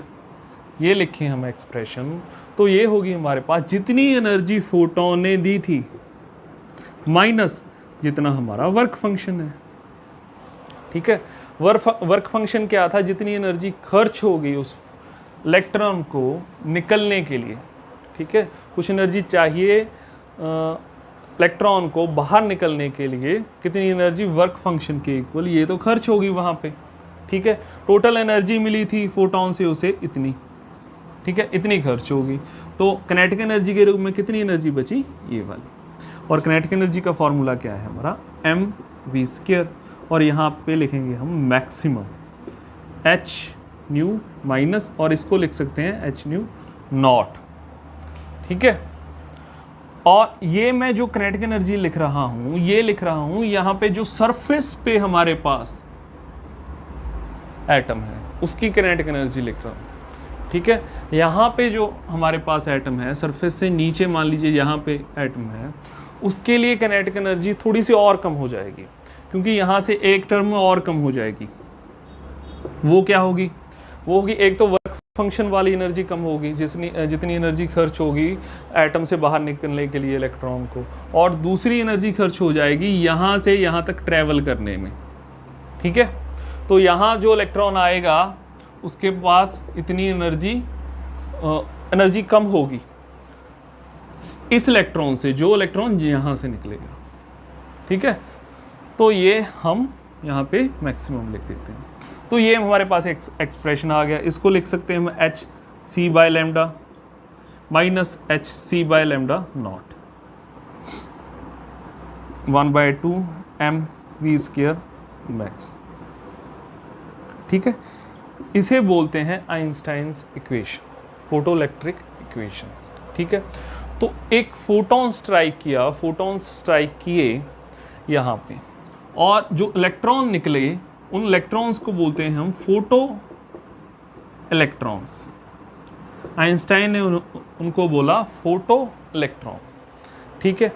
A: ये लिखें हम एक्सप्रेशन, तो ये होगी हमारे पास जितनी एनर्जी फोटोन ने दी थी माइनस जितना हमारा वर्क फंक्शन है। ठीक है, वर्क फंक्शन क्या था? जितनी एनर्जी खर्च हो गई उस इलेक्ट्रॉन को निकलने के लिए। ठीक है, कुछ एनर्जी चाहिए इलेक्ट्रॉन को बाहर निकलने के लिए, कितनी एनर्जी? वर्क फंक्शन के इक्वल, ये तो खर्च होगी वहाँ पे। ठीक है, टोटल एनर्जी मिली थी फोटोन से उसे इतनी। ठीक है, इतनी खर्च होगी, तो काइनेटिक एनर्जी के रूप में कितनी एनर्जी बची? ये वाली। और काइनेटिक एनर्जी का फॉर्मूला क्या है हमारा? mv², और यहाँ पे लिखेंगे हम मैक्सिमम h न्यू माइनस, और इसको लिख सकते हैं h न्यू नॉट। ठीक है, और ये मैं जो काइनेटिक एनर्जी लिख रहा हूँ, ये लिख रहा हूँ यहाँ पे जो सरफेस पे हमारे पास एटम है उसकी काइनेटिक एनर्जी लिख रहा हूँ। ठीक है, यहाँ पे जो हमारे पास एटम है, सरफेस से नीचे मान लीजिए यहाँ पे एटम है, उसके लिए काइनेटिक एनर्जी थोड़ी सी और कम हो जाएगी, क्योंकि यहाँ से एक टर्म और कम हो जाएगी। वो क्या होगी? वो होगी, एक तो वर्क फंक्शन वाली एनर्जी कम होगी, जितनी एनर्जी खर्च होगी एटम से बाहर निकलने के लिए इलेक्ट्रॉन को, और दूसरी एनर्जी खर्च हो जाएगी यहाँ से यहाँ तक ट्रैवल करने में। ठीक है, तो यहाँ जो इलेक्ट्रॉन आएगा उसके पास इतनी एनर्जी कम होगी इस इलेक्ट्रॉन से, जो इलेक्ट्रॉन यहाँ से निकलेगा। ठीक है, तो ये हम यहाँ पे मैक्सिमम लिख देते हैं। तो ये हमारे पास एक एक्सप्रेशन आ गया, इसको लिख सकते हैं हम H C by lambda minus H C by lambda naught 1/2 mv² max. ठीक है, इसे बोलते हैं Einstein's equation, photoelectric equations. ठीक है, तो एक फोटोन स्ट्राइक किए यहाँ पे, और जो इलेक्ट्रॉन निकले उन इलेक्ट्रॉन्स को बोलते हैं हम फोटो इलेक्ट्रॉन्स। आइंस्टाइन ने उनको बोला फोटो इलेक्ट्रॉन। ठीक है,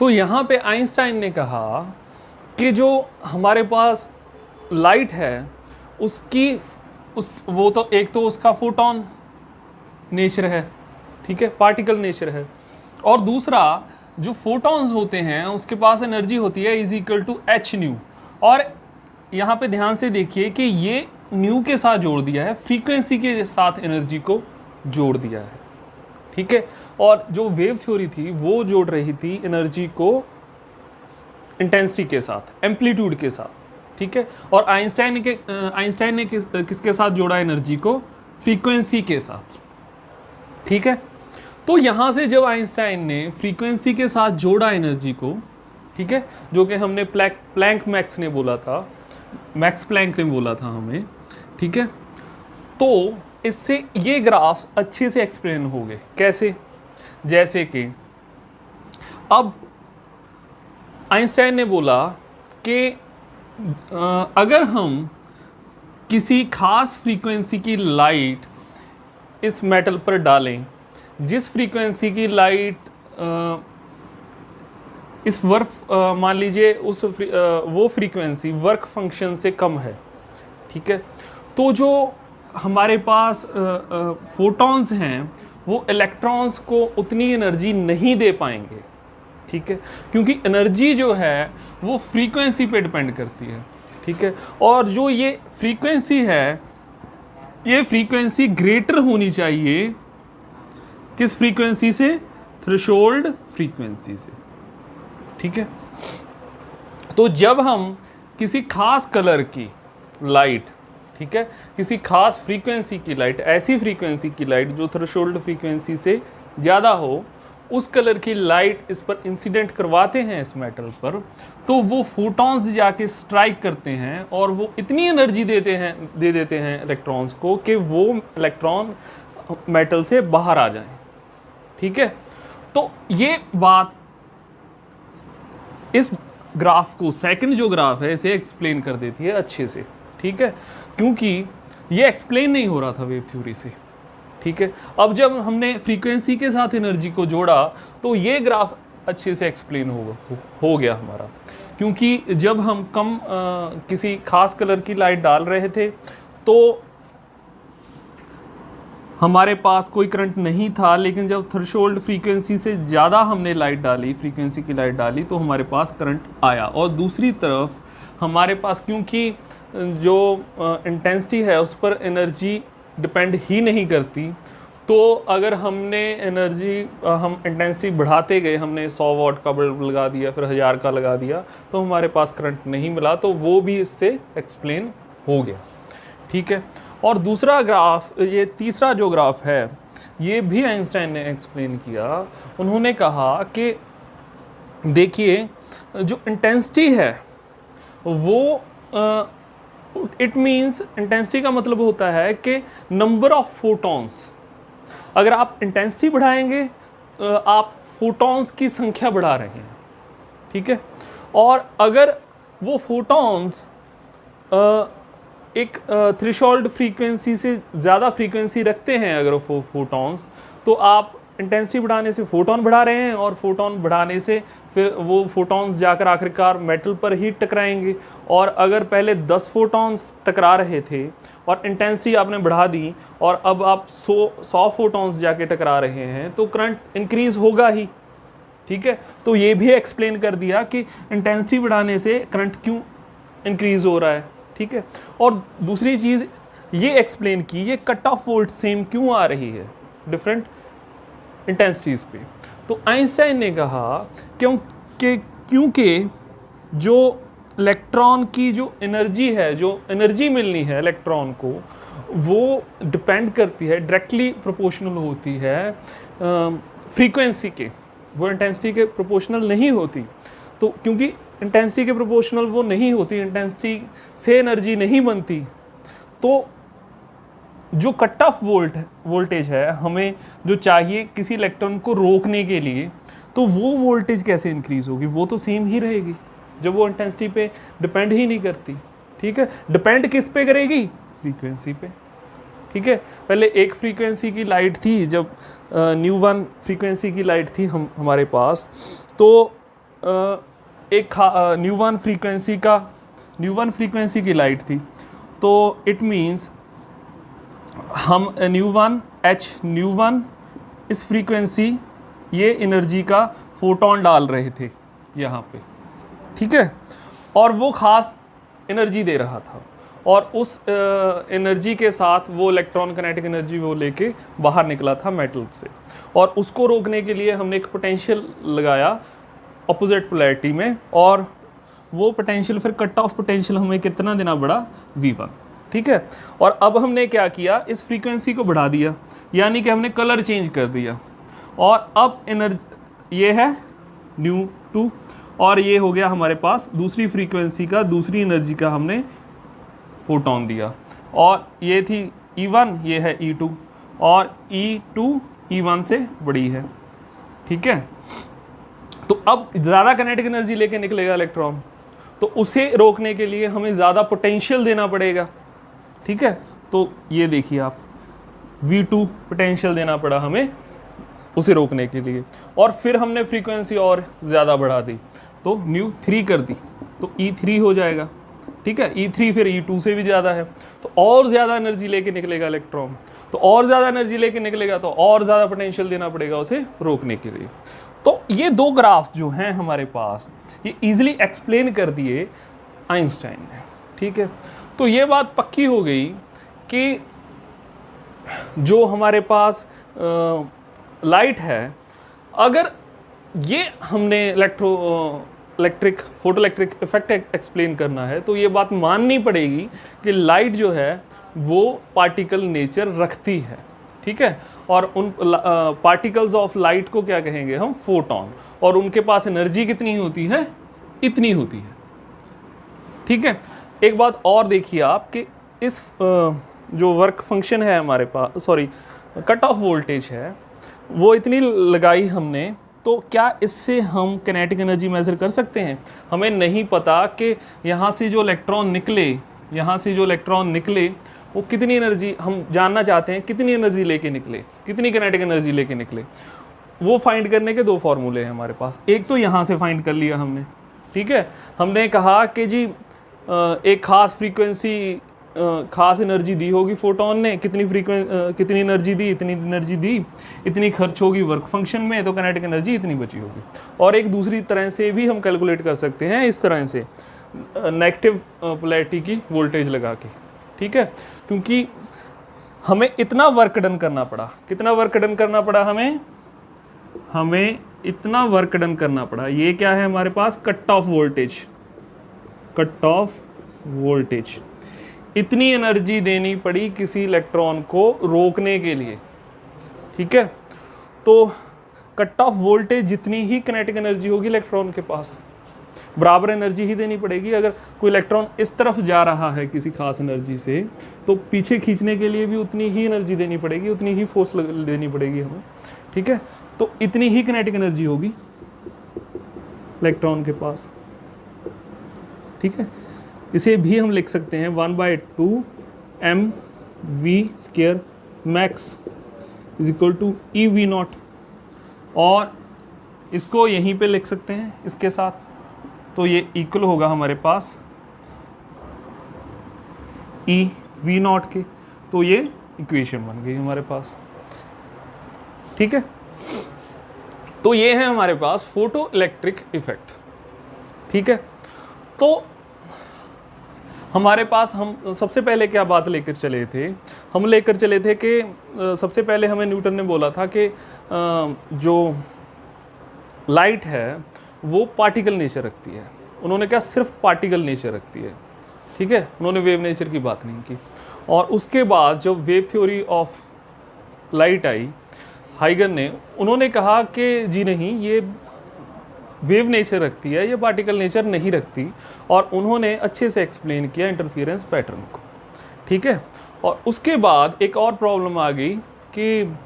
A: तो यहाँ पे आइंस्टाइन ने कहा कि जो हमारे पास लाइट है वो तो एक तो उसका फोटोन नेचर है। ठीक है, पार्टिकल नेचर है, और दूसरा जो फोटॉन्स होते हैं उसके पास एनर्जी होती है is equal to H nu. और यहाँ पे ध्यान से देखिए कि ये न्यू के साथ जोड़ दिया है, फ्रीक्वेंसी के साथ एनर्जी को जोड़ दिया है। ठीक है, और जो वेव थ्योरी थी वो जोड़ रही थी एनर्जी को इंटेंसिटी के साथ, एम्पलीट्यूड के साथ। ठीक है, और आइंस्टाइन ने किसके साथ जोड़ा एनर्जी को? फ्रीक्वेंसी के साथ। ठीक है, तो यहाँ से जब आइंस्टाइन ने फ्रीक्वेंसी के साथ जोड़ा एनर्जी को, ठीक है, जो कि हमने मैक्स प्लैंक ने बोला था हमें। ठीक है, तो इससे ये ग्राफ्स अच्छे से एक्सप्लेन हो गए। कैसे? जैसे कि अब आइंस्टाइन ने बोला कि अगर हम किसी खास फ्रीक्वेंसी की लाइट इस मेटल पर डालें, जिस फ्रीक्वेंसी की लाइट इस वर्क मान लीजिए वो फ्रीक्वेंसी वर्क फंक्शन से कम है। ठीक है, तो जो हमारे पास फोटॉन्स हैं वो इलेक्ट्रॉन्स को उतनी एनर्जी नहीं दे पाएंगे। ठीक है, क्योंकि एनर्जी जो है वो फ्रीक्वेंसी पे डिपेंड करती है। ठीक है, और जो ये फ्रीक्वेंसी है, ये फ्रीक्वेंसी ग्रेटर होनी चाहिए किस फ्रीक्वेंसी से? थ्रेशोल्ड फ्रीक्वेंसी से। ठीक है, तो जब हम किसी खास कलर की लाइट, ठीक है, किसी खास फ्रीक्वेंसी की लाइट, ऐसी फ्रीक्वेंसी की लाइट जो थ्रेशोल्ड फ्रीक्वेंसी से ज़्यादा हो, उस कलर की लाइट इस पर इंसिडेंट करवाते हैं इस मेटल पर, तो वो फोटॉन्स जाके स्ट्राइक करते हैं और वो इतनी एनर्जी दे देते हैं इलेक्ट्रॉन्स को कि वो इलेक्ट्रॉन मेटल से बाहर आ जाए। ठीक है, तो ये बात इस ग्राफ को, सेकंड जो ग्राफ है, इसे एक्सप्लेन कर देती है अच्छे से। ठीक है, क्योंकि ये एक्सप्लेन नहीं हो रहा था वेव थ्योरी से। ठीक है, अब जब हमने फ्रीक्वेंसी के साथ एनर्जी को जोड़ा तो ये ग्राफ अच्छे से एक्सप्लेन हो गया हमारा। क्योंकि जब हम किसी खास कलर की लाइट डाल रहे थे तो हमारे पास कोई करंट नहीं था, लेकिन जब थ्रेशोल्ड फ्रीक्वेंसी से ज़्यादा हमने लाइट डाली, फ्रीक्वेंसी की लाइट डाली, तो हमारे पास करंट आया। और दूसरी तरफ हमारे पास, क्योंकि जो इंटेंसिटी है उस पर एनर्जी डिपेंड ही नहीं करती, तो अगर हम इंटेंसिटी बढ़ाते गए, हमने 100 वाट का बल्ब लगा दिया, फिर 1000 का लगा दिया, तो हमारे पास करंट नहीं मिला, तो वो भी इससे एक्सप्लेन हो गया। ठीक है, और दूसरा ग्राफ, ये तीसरा जो ग्राफ है, ये भी आइंस्टाइन ने एक्सप्लेन किया। उन्होंने कहा कि देखिए, जो इंटेंसिटी है वो इट मीन्स, इंटेंसिटी का मतलब होता है कि नंबर ऑफ फोटॉन्स। अगर आप इंटेंसिटी बढ़ाएंगे, आप फोटॉन्स की संख्या बढ़ा रहे हैं। ठीक है, और अगर वो फोटॉन्स एक थ्रेशोल्ड फ्रीक्वेंसी से ज़्यादा फ्रीक्वेंसी रखते हैं, अगर वो फोटॉन्स, तो आप इंटेंसिटी बढ़ाने से फोटॉन बढ़ा रहे हैं, और फोटॉन बढ़ाने से फिर वो फोटॉन्स जाकर आखिरकार मेटल पर ही टकराएंगे। और अगर पहले 10 फोटॉन्स टकरा रहे थे और इंटेंसिटी आपने बढ़ा दी, और अब आप 100 फोटॉन्स जाके टकरा रहे हैं, तो करंट इंक्रीज़ होगा ही। ठीक है, तो ये भी एक्सप्लेन कर दिया कि इंटेंसिटी बढ़ाने से करंट क्यों इंक्रीज़ हो रहा है। ठीक है, और दूसरी चीज़ ये एक्सप्लेन की, ये कट ऑफ वोल्ट सेम क्यों आ रही है डिफरेंट इंटेंसिटीज़ पे। तो आइंस्टाइन ने कहा क्योंकि जो इलेक्ट्रॉन की जो एनर्जी है, जो एनर्जी मिलनी है इलेक्ट्रॉन को, वो डिपेंड करती है, डायरेक्टली प्रोपोर्शनल होती है फ्रीक्वेंसी के, वो इंटेंसिटी के प्रोपोर्शनल नहीं होती। तो क्योंकि इंटेंसिटी के प्रोपोर्शनल वो नहीं होती, इंटेंसिटी से एनर्जी नहीं बनती, तो जो कट ऑफ वोल्टेज है हमें जो चाहिए किसी इलेक्ट्रॉन को रोकने के लिए, तो वो वोल्टेज कैसे इंक्रीज़ होगी? वो तो सेम ही रहेगी जब वो इंटेंसिटी पे डिपेंड ही नहीं करती। ठीक है, डिपेंड किस पे करेगी? फ्रीक्वेंसी पे। ठीक है, पहले एक फ्रीक्वेंसी की लाइट थी, जब ν1 फ्रीक्वेंसी की लाइट थी हमारे पास, तो एक ν1 फ्रीक्वेंसी की लाइट थी, तो इट मीन्स हम ν1 इस फ्रीक्वेंसी, ये एनर्जी का फोटोन डाल रहे थे यहाँ पे। ठीक है, और वो ख़ास एनर्जी दे रहा था, और उस एनर्जी के साथ वो इलेक्ट्रॉन काइनेटिक एनर्जी वो लेके बाहर निकला था मेटल से, और उसको रोकने के लिए हमने एक पोटेंशियल लगाया अपोजिट पोलैरिटी में, और वो पोटेंशियल फिर कट ऑफ पोटेंशियल हमें कितना देना पड़ा? V1। ठीक है, और अब हमने क्या किया, इस फ्रीक्वेंसी को बढ़ा दिया, यानी कि हमने कलर चेंज कर दिया, और अब एनर्जी ये है ν2, और ये हो गया हमारे पास दूसरी फ्रीक्वेंसी का, दूसरी एनर्जी का हमने फोटोन दिया, और ये थी E1, ये है E2, और E2 E1 से बड़ी है। ठीक है, तो अब ज़्यादा काइनेटिक एनर्जी लेके निकलेगा इलेक्ट्रॉन, तो उसे रोकने के लिए हमें ज़्यादा पोटेंशियल देना पड़ेगा। ठीक है, तो ये देखिए आप, V2 पोटेंशियल देना पड़ा हमें उसे रोकने के लिए, और फिर हमने फ्रीक्वेंसी और ज़्यादा बढ़ा दी, तो ν3 कर दी, तो E3 हो जाएगा। ठीक है, E3 फिर E2 से भी ज़्यादा है, तो और ज़्यादा एनर्जी लेके निकलेगा इलेक्ट्रॉन, तो और ज़्यादा एनर्जी लेके निकलेगा, तो और ज़्यादा पोटेंशियल देना पड़ेगा उसे रोकने के लिए। तो ये दो ग्राफ जो हैं हमारे पास, ये इजीली एक्सप्लेन कर दिए आइंस्टाइन ने। ठीक है, तो ये बात पक्की हो गई कि जो हमारे पास लाइट है, अगर ये हमने फोटोइलेक्ट्रिक इफेक्ट एक्सप्लेन करना है, तो ये बात माननी पड़ेगी कि लाइट जो है वो पार्टिकल नेचर रखती है। ठीक है, और उन पार्टिकल्स ऑफ लाइट को क्या कहेंगे हम, फोटॉन, और उनके पास एनर्जी कितनी होती है, इतनी होती है। ठीक है, एक बात और देखिए आप कि इस जो वर्क फंक्शन है हमारे पास, सॉरी कट ऑफ वोल्टेज है, वो इतनी लगाई हमने, तो क्या इससे हम किनेटिक एनर्जी मेज़र कर सकते हैं? हमें नहीं पता कि यहाँ से जो इलेक्ट्रॉन निकले, यहाँ से जो इलेक्ट्रॉन निकले वो कितनी एनर्जी, हम जानना चाहते हैं कितनी एनर्जी लेके निकले, कितनी किनेटिक एनर्जी लेके निकले। वो फाइंड करने के दो फार्मूले हैं हमारे पास। एक तो यहाँ से फाइंड कर लिया हमने, ठीक है, हमने कहा कि जी एक ख़ास फ्रीक्वेंसी, ख़ास एनर्जी दी होगी फोटोन ने, कितनी एनर्जी दी, इतनी एनर्जी दी, इतनी खर्च होगी वर्क फंक्शन में, तो किनेटिक एनर्जी इतनी बची होगी। और एक दूसरी तरह से भी हम कैलकुलेट कर सकते हैं, इस तरह से नेगेटिव पोलैरिटी की वोल्टेज लगा के, ठीक है, क्योंकि हमें इतना वर्क डन करना पड़ा। कितना वर्क डन करना पड़ा हमें इतना वर्क डन करना पड़ा। ये क्या है हमारे पास, cut off voltage, cut off voltage. इतनी एनर्जी देनी पड़ी किसी इलेक्ट्रॉन को रोकने के लिए, ठीक है। तो कट ऑफ वोल्टेज जितनी ही किनेटिक एनर्जी होगी इलेक्ट्रॉन के पास, बराबर एनर्जी ही देनी पड़ेगी। अगर कोई इलेक्ट्रॉन इस तरफ जा रहा है किसी खास एनर्जी से, तो पीछे खींचने के लिए भी उतनी ही एनर्जी देनी पड़ेगी, उतनी ही फोर्स देनी पड़ेगी हमें, ठीक है। तो इतनी ही किनेटिक एनर्जी होगी इलेक्ट्रॉन के पास, ठीक है। इसे भी हम लिख सकते हैं 1/2 mv² max is equal to EV0, और इसको यहीं पे लिख सकते हैं इसके साथ, तो ये इक्वल होगा हमारे पास EV0 के। तो ये इक्वेशन बन गई हमारे पास, ठीक है। तो ये है हमारे पास फोटो इलेक्ट्रिक इफेक्ट, ठीक है। तो हमारे पास हम सबसे पहले क्या बात लेकर चले थे, हम लेकर चले थे कि सबसे पहले हमें न्यूटन ने बोला था कि जो लाइट है वो पार्टिकल नेचर रखती है। उन्होंने क्या, सिर्फ पार्टिकल नेचर रखती है, ठीक है, उन्होंने वेव नेचर की बात नहीं की। और उसके बाद जब वेव थ्योरी ऑफ लाइट आई हाइगन ने, उन्होंने कहा कि जी नहीं, ये वेव नेचर रखती है, ये पार्टिकल नेचर नहीं रखती, और उन्होंने अच्छे से एक्सप्लेन किया इंटरफेरेंस पैटर्न को, ठीक है। और उसके बाद एक और प्रॉब्लम आ गई कि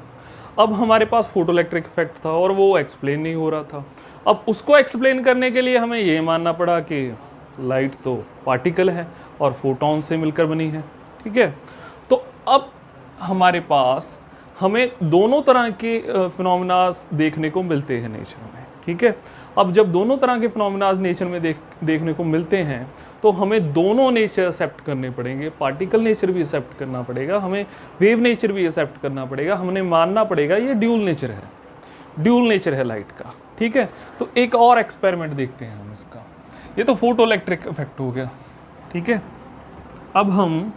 A: अब हमारे पास फोटो इलेक्ट्रिक इफेक्ट था और वो एक्सप्लेन नहीं हो रहा था। अब उसको एक्सप्लेन करने के लिए हमें ये मानना पड़ा कि लाइट तो पार्टिकल है और फोटॉन से मिलकर बनी है, ठीक है। तो अब हमारे पास हमें दोनों तरह के फिनोमेनास देखने को मिलते हैं नेचर में, ठीक है। अब जब दोनों तरह के फिनोमेनास नेचर में देखने को मिलते हैं, तो हमें दोनों नेचर एक्सेप्ट करने पड़ेंगे। पार्टिकल नेचर भी एक्सेप्ट करना पड़ेगा, हमें वेव नेचर भी एक्सेप्ट करना पड़ेगा, हमने मानना पड़ेगा ये ड्यूल नेचर है, ड्यूल नेचर है लाइट का, ठीक है। तो एक और एक्सपेरिमेंट देखते हैं हम इसका। ये तो फोटो इलेक्ट्रिक इफेक्ट हो गया, ठीक है। अब हम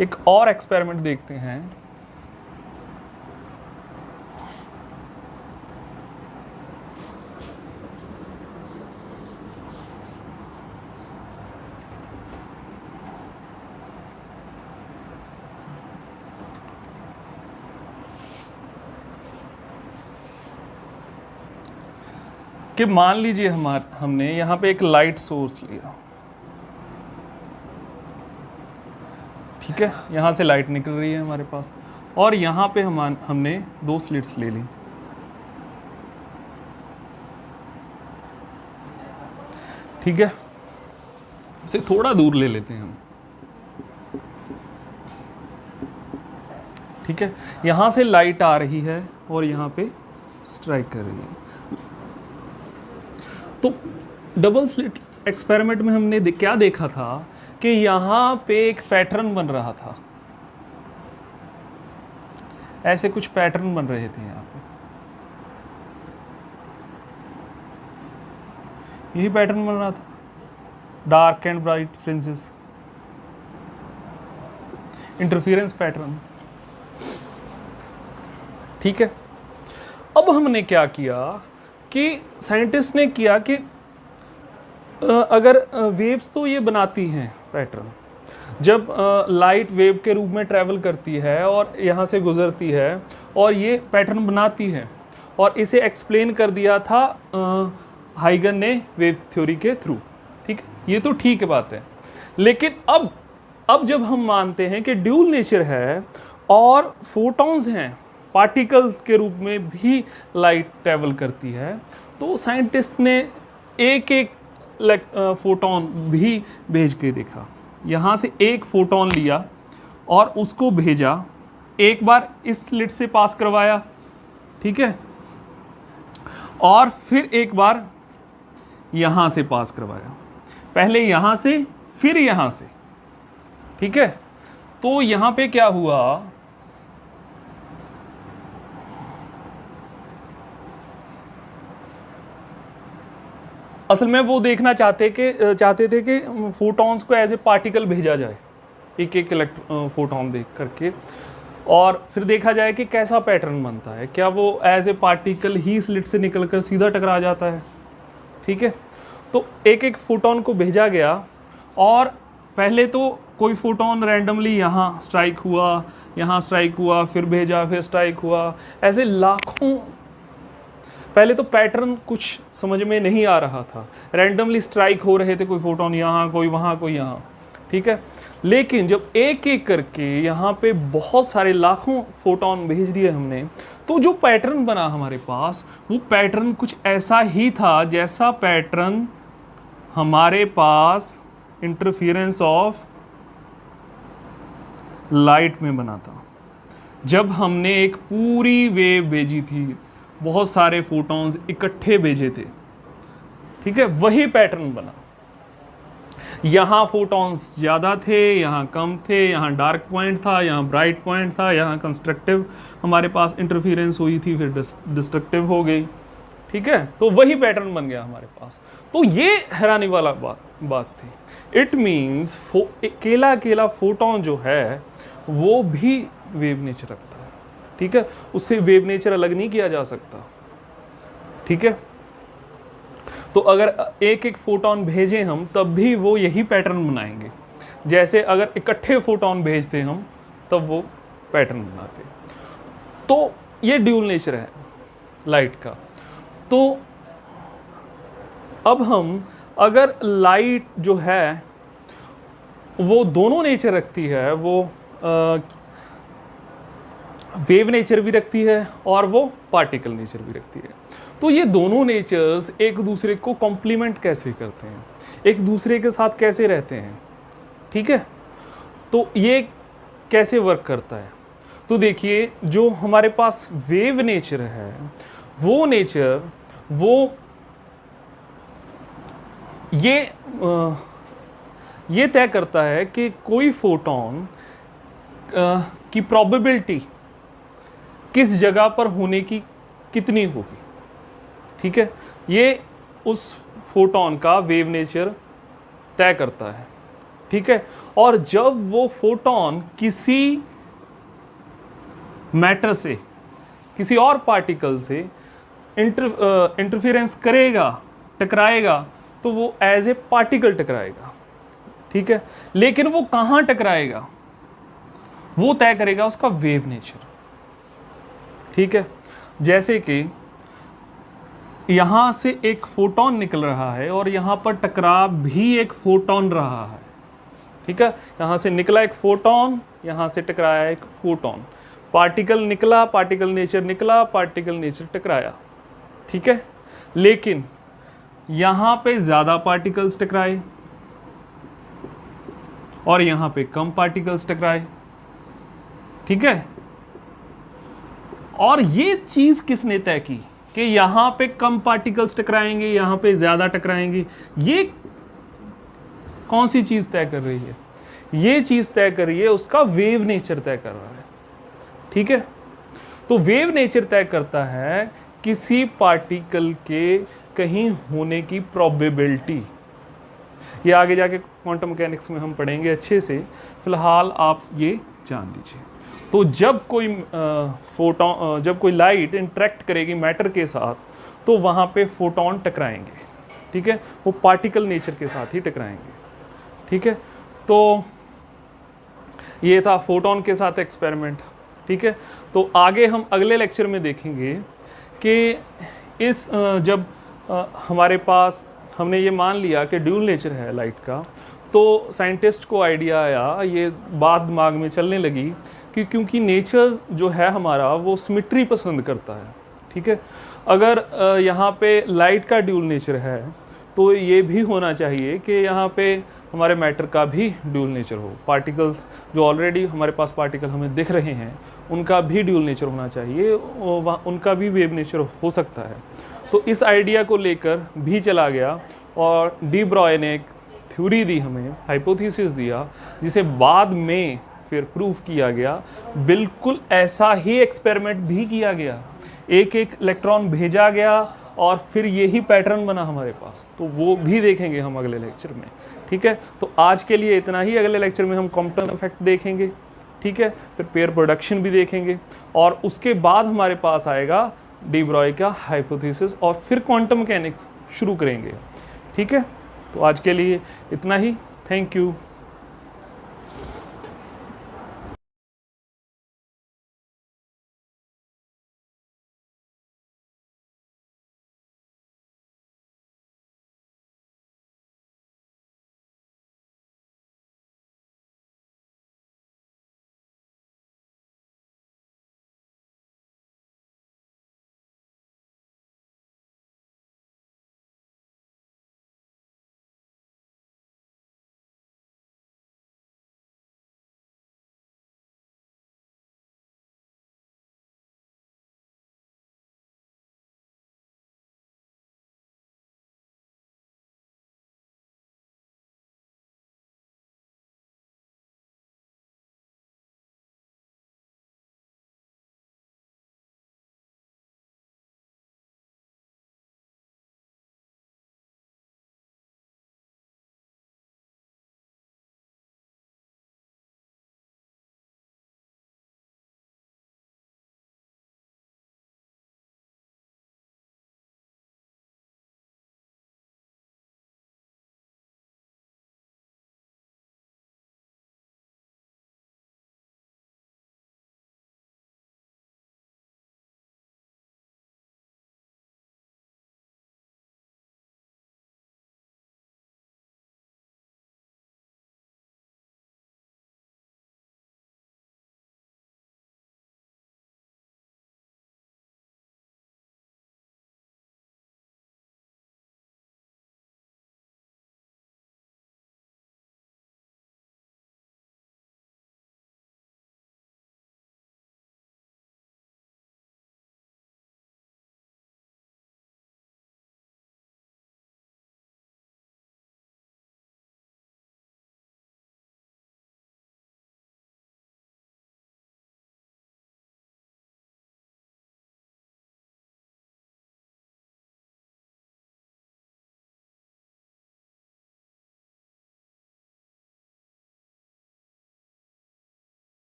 A: एक और एक्सपेरिमेंट देखते हैं। कि मान लीजिए हमने यहाँ पे एक लाइट सोर्स लिया, ठीक है, यहाँ से लाइट निकल रही है हमारे पास, और यहाँ पे हमने दो स्लिट्स ले ली, ठीक है। इसे थोड़ा दूर ले लेते हैं हम, ठीक है। यहाँ से लाइट आ रही है और यहाँ पे स्ट्राइक कर रही है। तो डबल स्लिट एक्सपेरिमेंट में हमने क्या देखा था कि यहाँ पे एक पैटर्न बन रहा था, ऐसे कुछ पैटर्न बन रहे थे यहाँ पे, यही पैटर्न बन रहा था, dark and bright fringes, interference pattern, ठीक है। अब हमने क्या किया कि साइंटिस्ट ने किया कि अगर वेव्स तो ये बनाती हैं पैटर्न, जब लाइट वेव के रूप में ट्रैवल करती है और यहाँ से गुजरती है और ये पैटर्न बनाती है, और इसे एक्सप्लेन कर दिया था हाइगन ने वेव थ्योरी के थ्रू। ठीक है, ये तो ठीक है बात है। लेकिन अब जब हम मानते हैं कि ड्यूल नेचर है और फोटॉन्स हैं, पार्टिकल्स के रूप में भी लाइट ट्रैवल करती है, तो साइंटिस्ट ने एक एक फोटॉन भी भेज के देखा। यहाँ से एक फोटॉन लिया और उसको भेजा, एक बार इस स्लिट से पास करवाया, ठीक है, और फिर एक बार यहाँ से पास करवाया, पहले यहाँ से फिर यहाँ से। ठीक है, तो यहाँ पे क्या हुआ, असल में वो देखना चाहते थे कि फोटॉन्स को एज ए पार्टिकल भेजा जाए, एक एक फोटॉन देख करके, और फिर देखा जाए कि कैसा पैटर्न बनता है, क्या वो एज ए पार्टिकल ही स्लिट से निकलकर सीधा टकरा जाता है। ठीक है, तो एक एक फोटॉन को भेजा गया, और पहले तो कोई फोटॉन रैंडमली यहाँ स्ट्राइक हुआ, यहाँ स्ट्राइक हुआ, फिर भेजा, फिर स्ट्राइक हुआ, ऐसे लाखों। पहले तो पैटर्न कुछ समझ में नहीं आ रहा था, रैंडमली स्ट्राइक हो रहे थे, कोई फोटॉन यहाँ, कोई वहाँ, कोई यहाँ। ठीक है, लेकिन जब एक एक करके यहाँ पे बहुत सारे लाखों फोटॉन भेज दिए हमने, तो जो पैटर्न बना हमारे पास, वो पैटर्न कुछ ऐसा ही था जैसा पैटर्न हमारे पास इंटरफेरेंस ऑफ लाइट में बना था। जब हमने एक पूरी वेव भेजी थी, बहुत सारे फोटॉन्स इकट्ठे भेजे थे, ठीक है, वही पैटर्न बना। यहाँ फोटॉन्स ज़्यादा थे, यहाँ कम थे, यहाँ डार्क पॉइंट था, यहाँ ब्राइट पॉइंट था, यहाँ कंस्ट्रक्टिव हमारे पास इंटरफेरेंस हुई थी, फिर डिस्ट्रक्टिव हो गई। ठीक है, तो वही पैटर्न बन गया हमारे पास। तो ये हैरानी वाला बात थी। इट मीन्स केला फोटॉन जो है वो भी वेव नेचर रखता है। ठीक है, उससे वेव नेचर अलग नहीं किया जा सकता। ठीक है, तो अगर एक एक फोटॉन भेजें हम, तब भी वो यही पैटर्न बनाएंगे, जैसे अगर इकट्ठे फोटॉन भेजते हम तब वो पैटर्न बनाते। तो ये ड्यूल नेचर है लाइट का। तो अब हम, अगर लाइट जो है वो दोनों नेचर रखती है, वो वेव नेचर भी रखती है और वो पार्टिकल नेचर भी रखती है, तो ये दोनों नेचर्स एक दूसरे को कॉम्प्लीमेंट कैसे करते हैं, एक दूसरे के साथ कैसे रहते हैं। ठीक है, तो ये कैसे वर्क करता है। तो देखिए, जो हमारे पास वेव नेचर है, वो नेचर ये तय करता है कि कोई फोटॉन की प्रोबेबिलिटी किस जगह पर होने की कितनी होगी। ठीक है, ये उस फोटॉन का वेव नेचर तय करता है। ठीक है, और जब वो फोटॉन किसी मैटर से, किसी और पार्टिकल से इंटरफेरेंस करेगा, टकराएगा, तो वो एज ए पार्टिकल टकराएगा। ठीक है, लेकिन वो कहाँ टकराएगा वो तय करेगा उसका वेव नेचर। ठीक है, जैसे कि यहाँ से एक फोटॉन निकल रहा है और यहाँ पर टकरा भी एक फोटॉन रहा है। ठीक है, यहाँ से निकला एक फोटॉन, यहाँ से टकराया एक फोटॉन, पार्टिकल निकला, पार्टिकल नेचर निकला, पार्टिकल नेचर टकराया। ठीक है, लेकिन यहाँ पे ज़्यादा पार्टिकल्स टकराए और यहाँ पे कम पार्टिकल्स टकराए। ठीक है, और ये चीज़ किसने तय की कि यहाँ पे कम पार्टिकल्स टकराएंगे, यहाँ पे ज़्यादा टकराएंगे? ये कौन सी चीज़ तय कर रही है? ये चीज़ तय कर रही है उसका वेव नेचर तय कर रहा है। ठीक है, तो वेव नेचर तय करता है किसी पार्टिकल के कहीं होने की प्रोबेबिलिटी। ये आगे जाके क्वांटम मैकेनिक्स में हम पढ़ेंगे अच्छे से, फिलहाल आप ये जान लीजिए। तो जब कोई लाइट इंटरेक्ट करेगी मैटर के साथ, तो वहाँ पे फोटॉन टकराएंगे। ठीक है, वो पार्टिकल नेचर के साथ ही टकराएंगे। ठीक है, तो ये था फोटोन के साथ एक्सपेरिमेंट। ठीक है, तो आगे हम अगले लेक्चर में देखेंगे कि इस जब हमारे पास हमने ये मान लिया कि ड्यूल नेचर है लाइट का, तो साइंटिस्ट को आइडिया आया, ये बात दिमाग में चलने लगी कि क्योंकि नेचर जो है हमारा वो सिमिट्री पसंद करता है। ठीक है, अगर यहाँ पे लाइट का ड्यूल नेचर है तो ये भी होना चाहिए कि यहाँ पे हमारे मैटर का भी ड्यूल नेचर हो। पार्टिकल्स जो ऑलरेडी हमारे पास पार्टिकल हमें दिख रहे हैं उनका भी ड्यूल नेचर होना चाहिए, उनका भी वेव नेचर हो सकता है। तो इस आइडिया को लेकर भी चला गया और डी ब्रॉय ने एक थ्योरी दी हमें, हाइपोथेसिस दिया, जिसे बाद में फिर प्रूफ किया गया। बिल्कुल ऐसा ही एक्सपेरिमेंट भी किया गया, एक एक इलेक्ट्रॉन भेजा गया और फिर यही पैटर्न बना हमारे पास। तो वो भी देखेंगे हम अगले लेक्चर में। ठीक है, तो आज के लिए इतना ही। अगले लेक्चर में हम कॉम्पटन इफेक्ट देखेंगे। ठीक है, फिर पेयर प्रोडक्शन भी देखेंगे और उसके बाद हमारे पास आएगा डी ब्रॉय का हाइपोथेसिस और फिर क्वांटम मैकेनिक्स शुरू करेंगे। ठीक है, तो आज के लिए इतना ही। Thank you.